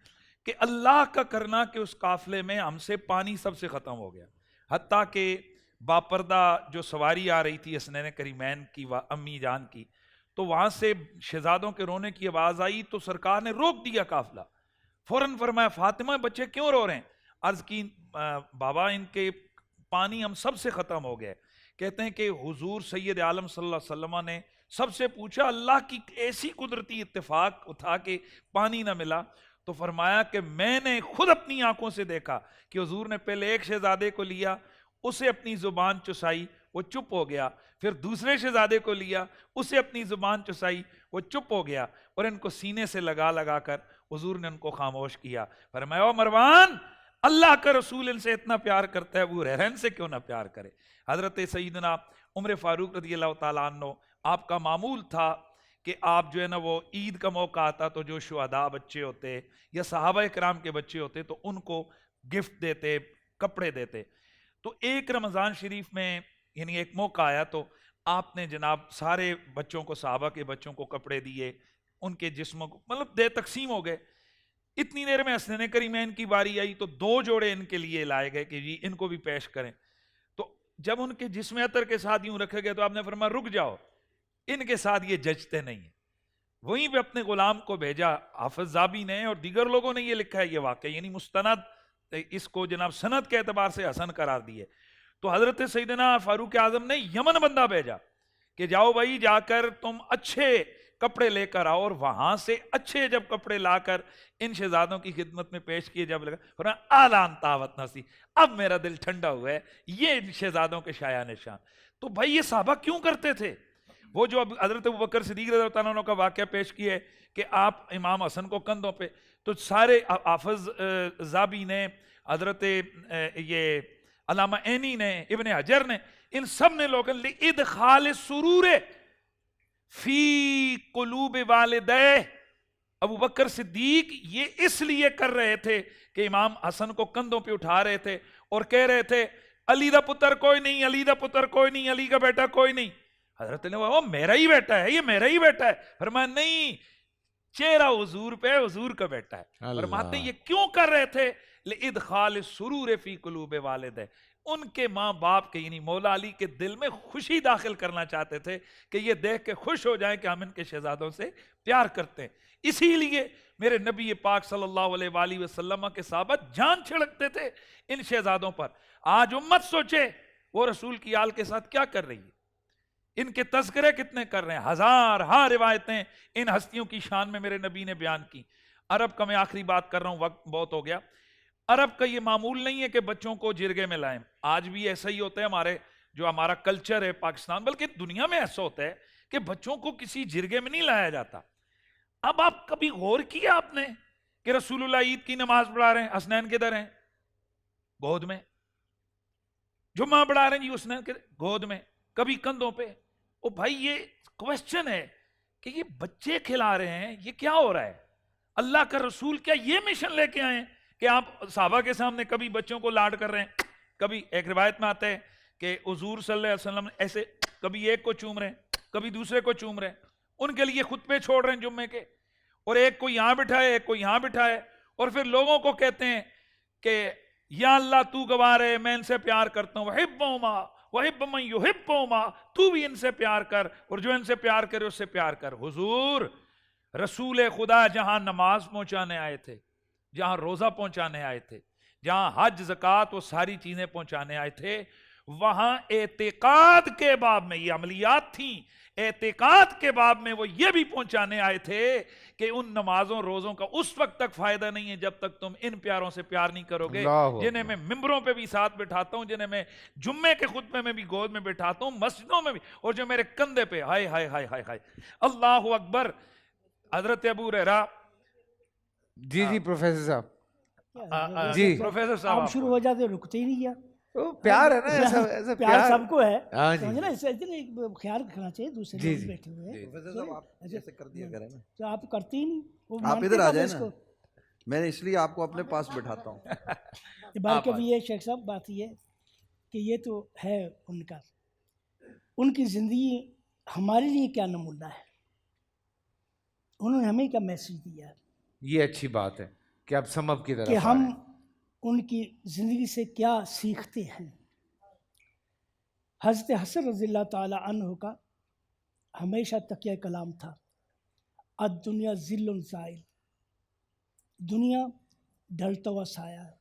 Speaker 2: کہ اللہ کا کرنا کہ اس قافلے میں ہم سے پانی سب سے ختم ہو گیا, حتیٰ کہ باپردہ جو سواری آ رہی تھی حسنین کریمین کی امی جان کی, تو وہاں سے شہزادوں کے رونے کی آواز آئی تو سرکار نے روک دیا قافلہ. فوراً فرمایا فاطمہ بچے کیوں رو رہے ہیں؟ عرض کی بابا ان کے پانی ہم سب سے ختم ہو گئے. کہتے ہیں کہ حضور سید عالم صلی اللہ علیہ وسلم نے سب سے پوچھا اللہ کی ایسی قدرتی اتفاق تھا کہ پانی نہ ملا, تو فرمایا کہ میں نے خود اپنی آنکھوں سے دیکھا کہ حضور نے پہلے ایک شہزادے کو لیا, اسے اپنی زبان چسائی, وہ چپ ہو گیا, پھر دوسرے شہزادے کو لیا, اسے اپنی زبان چسائی, وہ چپ ہو گیا, اور ان کو سینے سے لگا لگا کر حضور نے ان کو خاموش کیا. فرمایا او مروان اللہ کا رسول ان سے اتنا پیار کرتا ہے, ابو ہریرہ ان سے کیوں نہ پیار کرے. حضرت سیدنا عمر فاروق رضی اللہ تعالیٰ عنہ آپ کا معمول تھا کہ آپ جو ہے نا وہ عید کا موقع آتا تو جو شہداء بچے ہوتے یا صحابہ کرام کے بچے ہوتے تو ان کو گفٹ دیتے, کپڑے دیتے. تو ایک رمضان شریف میں یعنی ایک موقع آیا تو آپ نے جناب سارے بچوں کو, صحابہ کے بچوں کو کپڑے دیے, ان کے جسموں کو مطلب تقسیم ہو گئے. اتنی دیر میں حسنین کریمین کی باری آئی تو 2 جوڑے ان کے لیے لائے گئے کہ جی ان کو بھی پیش کریں. تو جب ان کے جسم عطر کے ساتھ یوں رکھے گئے تو آپ نے فرمایا رک جاؤ, ان کے ساتھ یہ جچتے نہیں ہیں. وہیں پہ اپنے غلام کو بھیجا, حافظ ذابی نے اور دیگر لوگوں نے یہ لکھا ہے یہ واقعہ, یعنی مستند اس کو جناب سند کے اعتبار سے حسن قرار دیے. تو حضرت سیدنا فاروق اعظم نے یمن بندہ بھیجا کہ جاؤ بھائی جا کر تم اچھے کپڑے لے کر آؤ, اور وہاں سے اچھے جب کپڑے لا کر ان شہزادوں کی خدمت میں پیش کیے, جب لگا آلان طاوت نسی, اب میرا دل ٹھنڈا ہوا ہے, یہ شہزادوں کے شایان نشان. تو بھائی یہ صحابہ کیوں کرتے تھے؟ وہ جو اب حضرت ابوبکر صدیق رضی اللہ عنہ کا واقعہ پیش کیا ہے کہ آپ امام حسن کو کندھوں پہ, تو سارے حافظ ذابی نے, حضرت یہ علامہ عینی نے, ابن حجر نے, ان سب نے لوگوں ادخال سرور فی قلوب والدہ, ابوبکر صدیق یہ اس لیے کر رہے تھے کہ امام حسن کو کندھوں پہ اٹھا رہے تھے اور کہہ رہے تھے علی دا پتر کوئی نہیں, علی دا پتر کوئی نہیں, علی کا بیٹا کوئی نہیں. حضرت نے وہ میرا ہی بیٹا ہے, یہ میرا ہی بیٹا ہے. فرمایا نہیں, چہرہ حضور پہ حضور کا بیٹا ہے. فرماتے ہیں یہ کیوں کر رہے تھے؟ لِإِدْخَالِ السُّرُورِ فِي قُلُوبِ وَالِدَيْهِ, ان کے ماں باپ کے یعنی مولا علی کے دل میں خوشی داخل کرنا چاہتے تھے کہ یہ دیکھ کے خوش ہو جائیں کہ ہم ان کے شہزادوں سے پیار کرتے ہیں. اسی لیے میرے نبی پاک صلی اللہ علیہ وآلہ وسلم کے صحابہ جان چھڑکتے تھے ان شہزادوں پر. آج امت سوچے وہ رسول کی آل کے ساتھ کیا کر رہی ہے, ان کے تذکرے کتنے کر رہے ہیں. ہزارہا روایتیں ان ہستیوں کی شان میں میرے نبی نے بیان کی. عرب کا میں آخری بات کر رہا ہوں, وقت بہت ہو گیا. عرب کا یہ معمول نہیں ہے کہ بچوں کو جرگے میں لائیں. آج بھی ایسا ہی ہوتا ہے, ہمارا کلچر ہے پاکستان, بلکہ دنیا میں ایسا ہوتا ہے کہ بچوں کو کسی جرگے میں نہیں لایا جاتا. اب آپ کبھی غور کیا آپ نے کہ رسول اللہ عید کی نماز پڑھا رہے ہیں, حسنین کدھر ہیں؟ گود میں. جمعہ پڑھا رہے ہیں جی حسنین کے گود میں, کبھی کندھوں پہ. او بھائی یہ کوشچن ہے کہ یہ بچے کھلا رہے ہیں, یہ کیا ہو رہا ہے؟ اللہ کا رسول کیا یہ مشن لے کے آئے ہیں کہ آپ صحابہ کے سامنے کبھی بچوں کو لاڈ کر رہے ہیں؟ کبھی ایک روایت میں آتا ہے کہ حضور صلی اللہ علیہ وسلم ایسے کبھی ایک کو چوم رہے ہیں, کبھی دوسرے کو چوم رہے ہیں, ان کے لیے خطبے چھوڑ رہے ہیں جمعے کے, اور ایک کو یہاں بٹھائے ایک کو یہاں بٹھائے, اور پھر لوگوں کو کہتے ہیں کہ یا اللہ تو گواہ رہے میں ان سے پیار کرتا ہوں, وحبہما وحب من یحبہما, تو بھی ان سے پیار کر اور جو ان سے پیار کرے اس سے پیار کر. حضور رسول خدا جہاں نماز پہنچانے آئے تھے, جہاں روزہ پہنچانے آئے تھے, جہاں حج زکوٰۃ وہ ساری چیزیں پہنچانے آئے تھے, وہاں اعتقاد کے باب میں, یہ عملیات تھیں, اعتقاد کے باب میں وہ یہ بھی پہنچانے آئے تھے کہ ان نمازوں روزوں کا اس وقت تک فائدہ نہیں ہے جب تک تم ان پیاروں سے پیار نہیں کرو گے جنہیں میں ممبروں پہ بھی ساتھ بٹھاتا ہوں, جنہیں میں جمعے کے خطبے میں بھی گود میں بٹھاتا ہوں, مسجدوں میں بھی, اور جو میرے کندھے پہ ہائے ہائے ہائے ہائے ہائے. اللہ اکبر. حضرت ابو ہریرہ.
Speaker 1: جی جی پروفیسر صاحب, جی
Speaker 2: پروفیسر صاحب
Speaker 7: آپ شروع ہو جاتے رکتے ہی نہیں.
Speaker 1: پیار ہے نا, ایسا
Speaker 7: پیار سب کو ہے,
Speaker 1: ہاں جی,
Speaker 7: سمجھنا ایسے خیال رکھنا چاہیے دوسرے لوگ بیٹھے ہوئے ہیں, تو آپ کرتے ہی نہیں.
Speaker 5: آپ ادھر آ جائیں نا, میں اس لیے آپ کو اپنے پاس بٹھاتا ہوں.
Speaker 7: بلکہ بھی یہ شیخ صاحب بات یہ ہے کہ یہ تو ہے ان کا, ان کی زندگی ہمارے لیے کیا نمونہ ہے, انہوں نے ہمیں کیا میسج دیا ہے.
Speaker 1: یہ اچھی بات ہے کہ آپ سمب کی طرف
Speaker 7: کہ ہم ان کی زندگی سے کیا سیکھتے ہیں. حضرت حسن رضی اللہ تعالی عنہ کا ہمیشہ تقیہ کلام تھا, الدنیا ذل زائل, دنیا ڈھلتا ہوا سایہ ہے.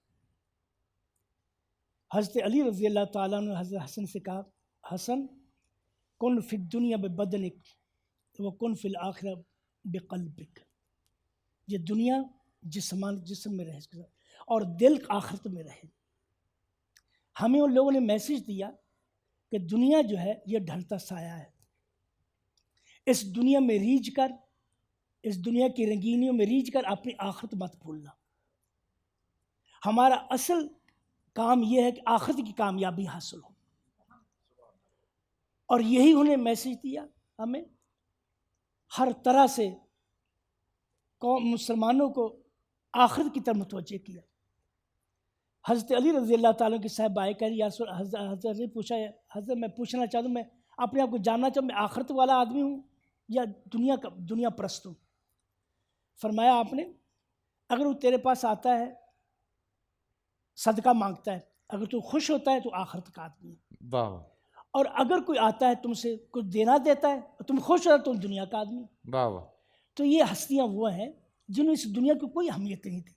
Speaker 7: حضرت علی رضی اللہ تعالیٰ نے حضرت حسن سے کہا, حسن کن فی الدنیا ببدنک و کن فی الآخرہ بقلبک, یہ دنیا جسم میں رہے اور دل آخرت میں رہے. ہمیں ان لوگوں نے میسج دیا کہ دنیا جو ہے یہ ڈھلتا سایہ ہے, اس دنیا میں ریجھ کر, اس دنیا کی رنگینیوں میں ریجھ کر اپنی آخرت مت بھولنا. ہمارا اصل کام یہ ہے کہ آخرت کی کامیابی حاصل ہو, اور یہی انہیں میسج دیا ہمیں. ہر طرح سے قوم مسلمانوں کو آخرت کی طرف متوجہ کیا. حضرت علی رضی اللہ تعالیٰ کی صاحب آئے کہہ رہی حضرت نے پوچھا ہے, حضرت میں پوچھنا چاہتا ہوں, میں اپنے آپ کو جاننا چاہوں میں آخرت والا آدمی ہوں یا دنیا پرست ہوں. فرمایا آپ نے, اگر وہ تیرے پاس آتا ہے صدقہ مانگتا ہے, اگر تو خوش ہوتا ہے تو آخرت کا آدمی ہے.
Speaker 1: واہ.
Speaker 7: اور اگر کوئی آتا ہے تم سے کچھ دینا دیتا ہے اور تم خوش ہوتا ہے تو دنیا کا آدمی.
Speaker 1: واہ واہ.
Speaker 7: تو یہ ہستیاں وہ ہیں جنہوں اس دنیا کی کوئی اہمیت نہیں تھی,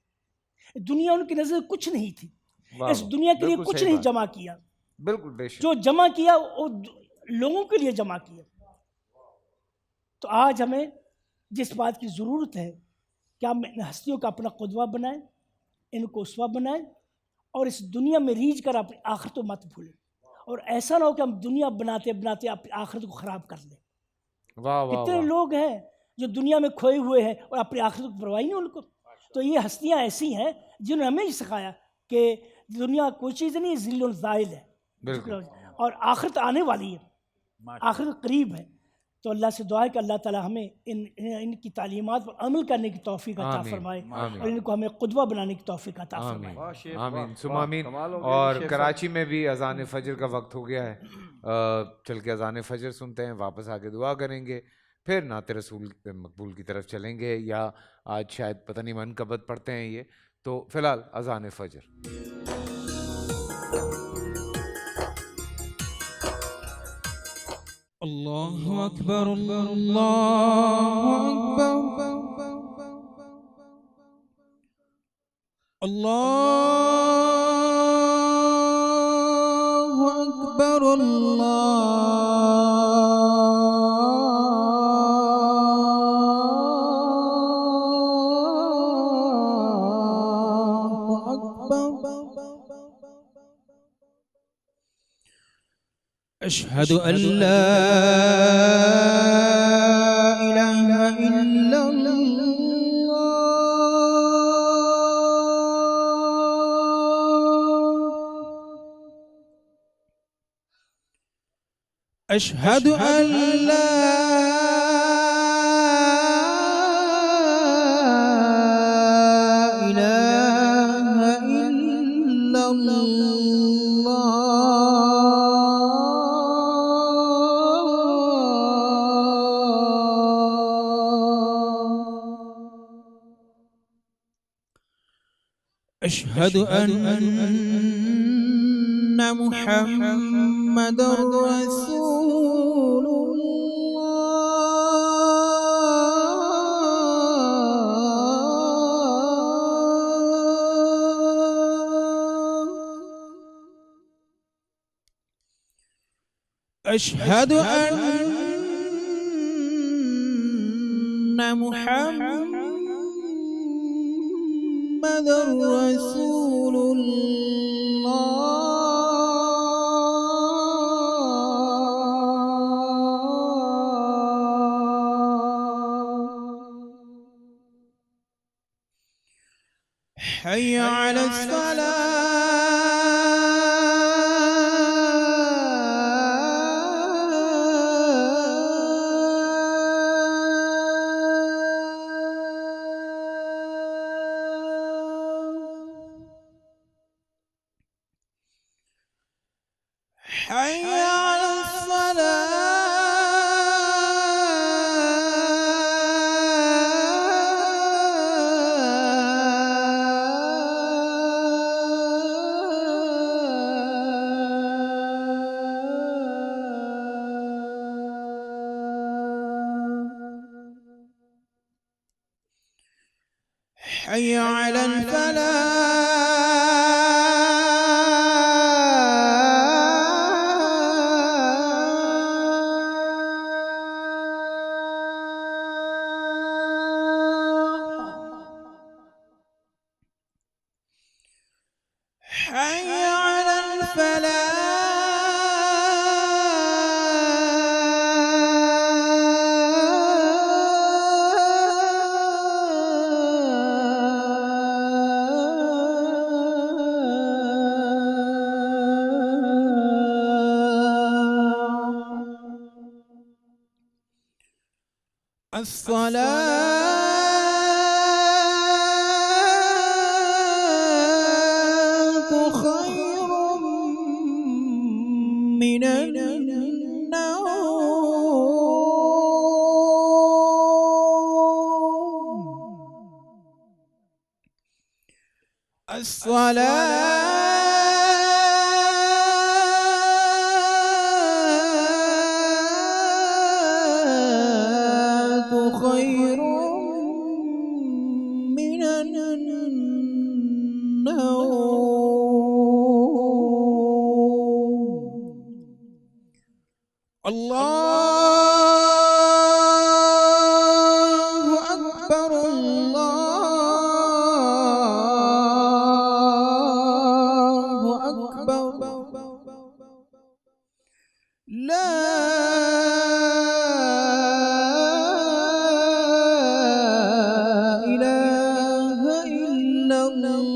Speaker 7: دنیا ان کی نظر کچھ نہیں تھی, اس دنیا کے لیے کچھ نہیں جمع کیا.
Speaker 1: بالکل بے شک.
Speaker 7: جو جمع کیا وہ لوگوں کے لیے جمع کیا. تو آج ہمیں جس بات کی ضرورت ہے کہ ہم ان ہستیوں کا اپنا قدوہ بنائیں, ان کو اسوہ بنائیں, اور اس دنیا میں ریجھ کر اپنی آخرت کو مت بھولیں, اور ایسا نہ ہو کہ ہم دنیا بناتے بناتے اپنی آخرت کو خراب کر لیں.
Speaker 1: واہ واہ.
Speaker 7: کتنے لوگ ہیں جو دنیا میں کھوئے ہوئے ہیں اور اپنی آخرت کو پرواہ نہیں ان کو. تو یہ ہستیاں ایسی ہیں جنہوں نے ہمیں یہ سکھایا کہ دنیا کوئی چیز نہیں, ذل زائل ہے, اور آخرت آنے والی ہے, آخرت قریب ہے. تو اللہ سے دعا ہے کہ اللہ تعالی ہمیں ان کی تعلیمات پر عمل کرنے کی توفیق عطا فرمائے, اور ان کو ہمیں قدوہ بنانے کی توفیق عطا فرمائے.
Speaker 1: آمین ثم آمین. اور کراچی میں بھی اذان فجر کا وقت ہو گیا ہے, چل کے اذان فجر سنتے ہیں, واپس آ کے دعا کریں گے, پھر نعت رسول مقبول کی طرف چلیں گے, یا آج شاید پتہ نہیں منقبت پڑھتے ہیں یہ. تو فی الحال اذان فجر.
Speaker 8: الله أكبر الله أكبر الله أكبر الله أكبر. أشهد أن لا إله إلا الله. أشهد أن لا إله إلا الله. أشهد أن محمدا رسول الله. أشهد أن محمدا رسول الله. حي على حي على حي على حي على الصلاة خير من النوم. الصلاة خير من النوم. الله أكبر الله أكبر. لا إله إلا الله.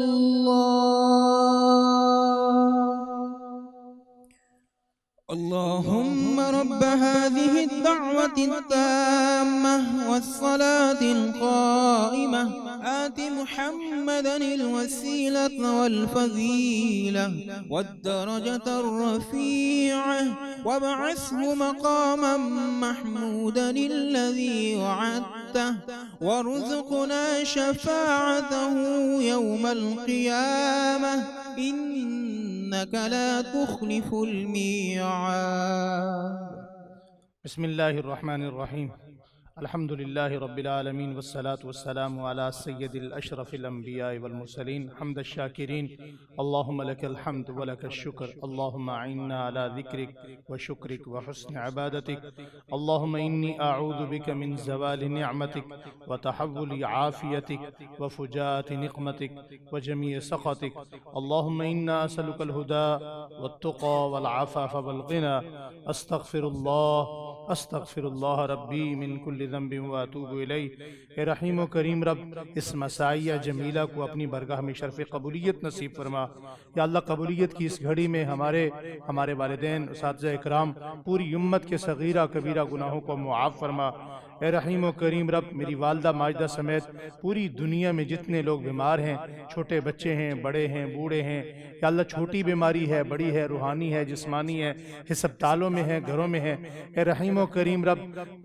Speaker 8: اللهم رب هذه الدعوة التامة والصلاة القائمة آت محمدا الوسيلة والفضيلة والدرجة الرفيعة وابعثه مقاما محمودا الذي وعدته وارزقنا شفاعته يوم القيامة إنك لا تخلف الميعاد.
Speaker 6: بسم اللہ الرحمن الرحیم الحمد للہ رب العالمین والصلاة والسلام علی سید الاشرف الانبیاء والمرسلین حمد الشاکرین اللہم لک الحمد ولک الشکر اللہم اعنا علی ذکرک وشکرک وحسن عبادتک اللہم انی اعوذ بک من زوال نعمتک وتحول عافیتک وفجاءت نقمتک وجمیع سخطک اللہم انا اسألک الہدى والتقى والعفاف والغنى استغفر اللہ ربی من کل ذنب واتوب الیہ۔ اے رحیم و کریم رب، اس مسائیہ جمیلہ کو اپنی برگاہ میں شرف قبولیت نصیب فرما۔ یا اللہ قبولیت کی اس گھڑی میں ہمارے والدین، اساتذہ اکرام، پوری امت کے صغیرہ کبیرہ گناہوں کو معاف فرما۔ اے رحیم و کریم رب، میری والدہ ماجدہ سمیت پوری دنیا میں جتنے لوگ بیمار ہیں، چھوٹے بچے ہیں، بڑے ہیں، بوڑھے ہیں، یا اللہ چھوٹی بیماری ہے، بڑی ہے، روحانی ہے، جسمانی ہے، ہسپتالوں میں ہے، گھروں میں ہے، اے رحیم و کریم رب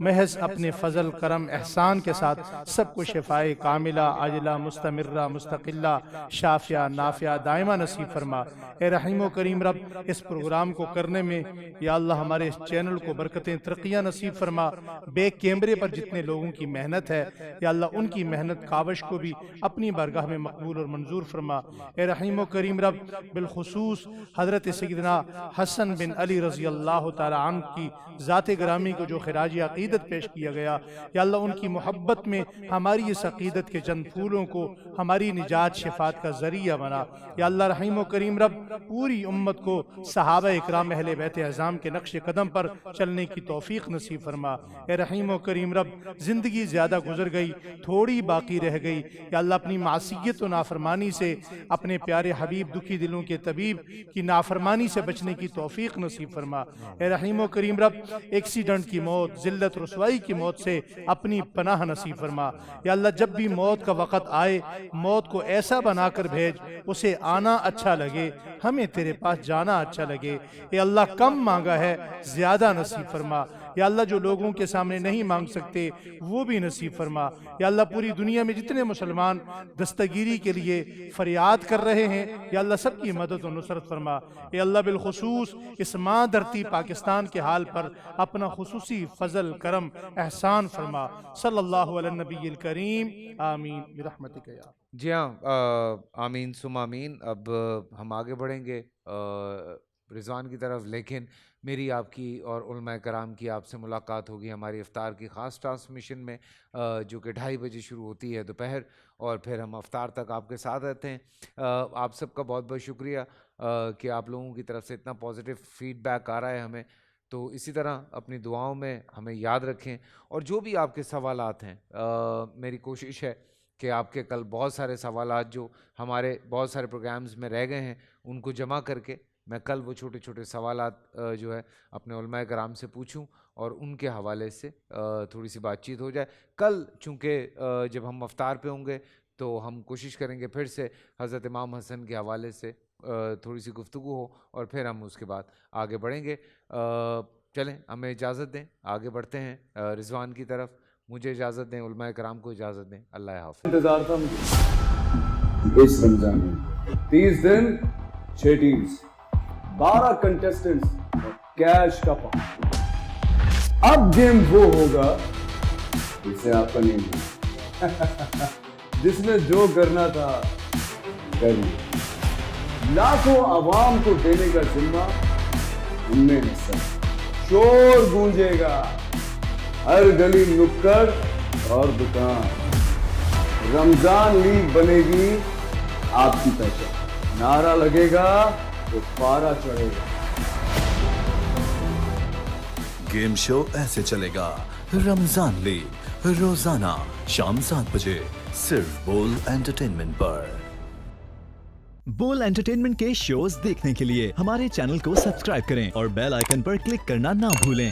Speaker 6: محض اپنے فضل کرم احسان کے ساتھ سب کو شفائے کاملہ عاجلہ مستمرہ مستقلہ شافیہ نافیہ دائمہ نصیب فرما۔ اے رحیم و کریم رب، اس پروگرام کو کرنے میں یا اللہ ہمارے اس چینل کو برکتیں ترقیاں نصیب فرما۔ بے کیمرے پر جتنے لوگوں کی محنت ہے یا اللہ ان کی محنت کاوش کو بھی اپنی بارگاہ میں مقبول اور منظور فرما۔ اے رحیم و کریم رب، بالخصوص حضرت سیدنا حسن بن علی رضی اللہ تعالی عنہ کی ذات گرامی کو جو خراج عقیدت پیش کیا گیا، یا اللہ ان کی محبت میں ہماری اس عقیدت کے چند پھولوں کو ہماری نجات شفاعت کا ذریعہ بنا۔ یا اللہ رحیم و کریم رب، پوری امت کو صحابہ اکرام اہل بیت اعظام کے نقش قدم پر چلنے کی توفیق نصیب فرما۔ اے رحیم و کریم رب، زندگی زیادہ گزر گئی، تھوڑی باقی رہ گئی، یا اللہ اپنی معصیت و نافرمانی سے، اپنے پیارے حبیب دکھی دلوں کے طبیب کی نافرمانی سے بچنے کی توفیق نصیب فرما۔ اے رحیم و کریم رب، ایکسیڈنٹ کی موت، ذلت رسوائی کی موت سے اپنی پناہ نصیب فرما۔ یا اللہ جب بھی موت کا وقت آئے، موت کو ایسا بنا کر بھیج اسے آنا اچھا لگے، ہمیں تیرے پاس جانا اچھا لگے۔ اے اللہ کم مانگا ہے زیادہ نصیب فرما۔ یا اللہ جو لوگوں کے سامنے نہیں مانگ سکتے وہ بھی نصیب فرما۔ یا اللہ پوری دنیا میں جتنے مسلمان دستگیری کے لیے فریاد کر رہے ہیں، یا اللہ سب کی مدد و نصرت فرما۔ اے اللہ بالخصوص اس ماں دھرتی پاکستان کے حال پر اپنا خصوصی فضل کرم احسان فرما۔ صلی اللہ علی النبی الکریم، آمین برحمتک یا۔
Speaker 1: جی ہاں، آمین ثم آمین۔ اب ہم آگے بڑھیں گے رضوان کی طرف، لیکن میری آپ کی اور علماء کرام کی آپ سے ملاقات ہوگی ہماری افطار کی خاص ٹرانسمیشن میں، جو کہ 2:30 بجے شروع ہوتی ہے دوپہر، اور پھر ہم افطار تک آپ کے ساتھ رہتے ہیں۔ آپ سب کا بہت بہت شکریہ کہ آپ لوگوں کی طرف سے اتنا پازیٹیو فیڈ بیک آ رہا ہے ہمیں، تو اسی طرح اپنی دعاؤں میں ہمیں یاد رکھیں، اور جو بھی آپ کے سوالات ہیں، میری کوشش ہے کہ آپ کے کل بہت سارے سوالات جو ہمارے بہت سارے پروگرامز میں رہ گئے ہیں ان کو جمع کر کے میں کل وہ چھوٹے چھوٹے سوالات جو ہے اپنے علماء کرام سے پوچھوں اور ان کے حوالے سے تھوڑی سی بات چیت ہو جائے۔ کل چونکہ جب ہم افطار پہ ہوں گے تو ہم کوشش کریں گے پھر سے حضرت امام حسن کے حوالے سے تھوڑی سی گفتگو ہو، اور پھر ہم اس کے بعد آگے بڑھیں گے۔ چلیں ہمیں اجازت دیں، آگے بڑھتے ہیں رضوان کی طرف۔ مجھے اجازت دیں، علماء کرام کو اجازت دیں۔ اللہ حافظ۔
Speaker 9: انتظار تھا اس رمضان میں 30 دن 6 ٹیمز، 12 کنٹیسٹنٹس، کیش کا پاؤں۔ اب گیم وہ ہوگا جسے آپ کا نہیں ہوگا، جس نے جو کرنا تھا کر لیا۔ لاکھوں عوام کو دینے کا ذمہ ان میں حصہ، شور گونجے گا ہر گلی نکڑ اور دکان۔ رمضان لیگ بنے گی آپ کی پہچان، نعرہ لگے گا تو پارا چڑھے گا۔
Speaker 10: گیم شو ایسے چلے گا رمضان لیگ، روزانہ شام 7 بجے صرف بول انٹرٹینمنٹ پر۔ بول انٹرٹینمنٹ کے شوز دیکھنے کے لیے ہمارے چینل کو سبسکرائب کریں اور بیل آئیکن پر کلک کرنا نہ بھولیں۔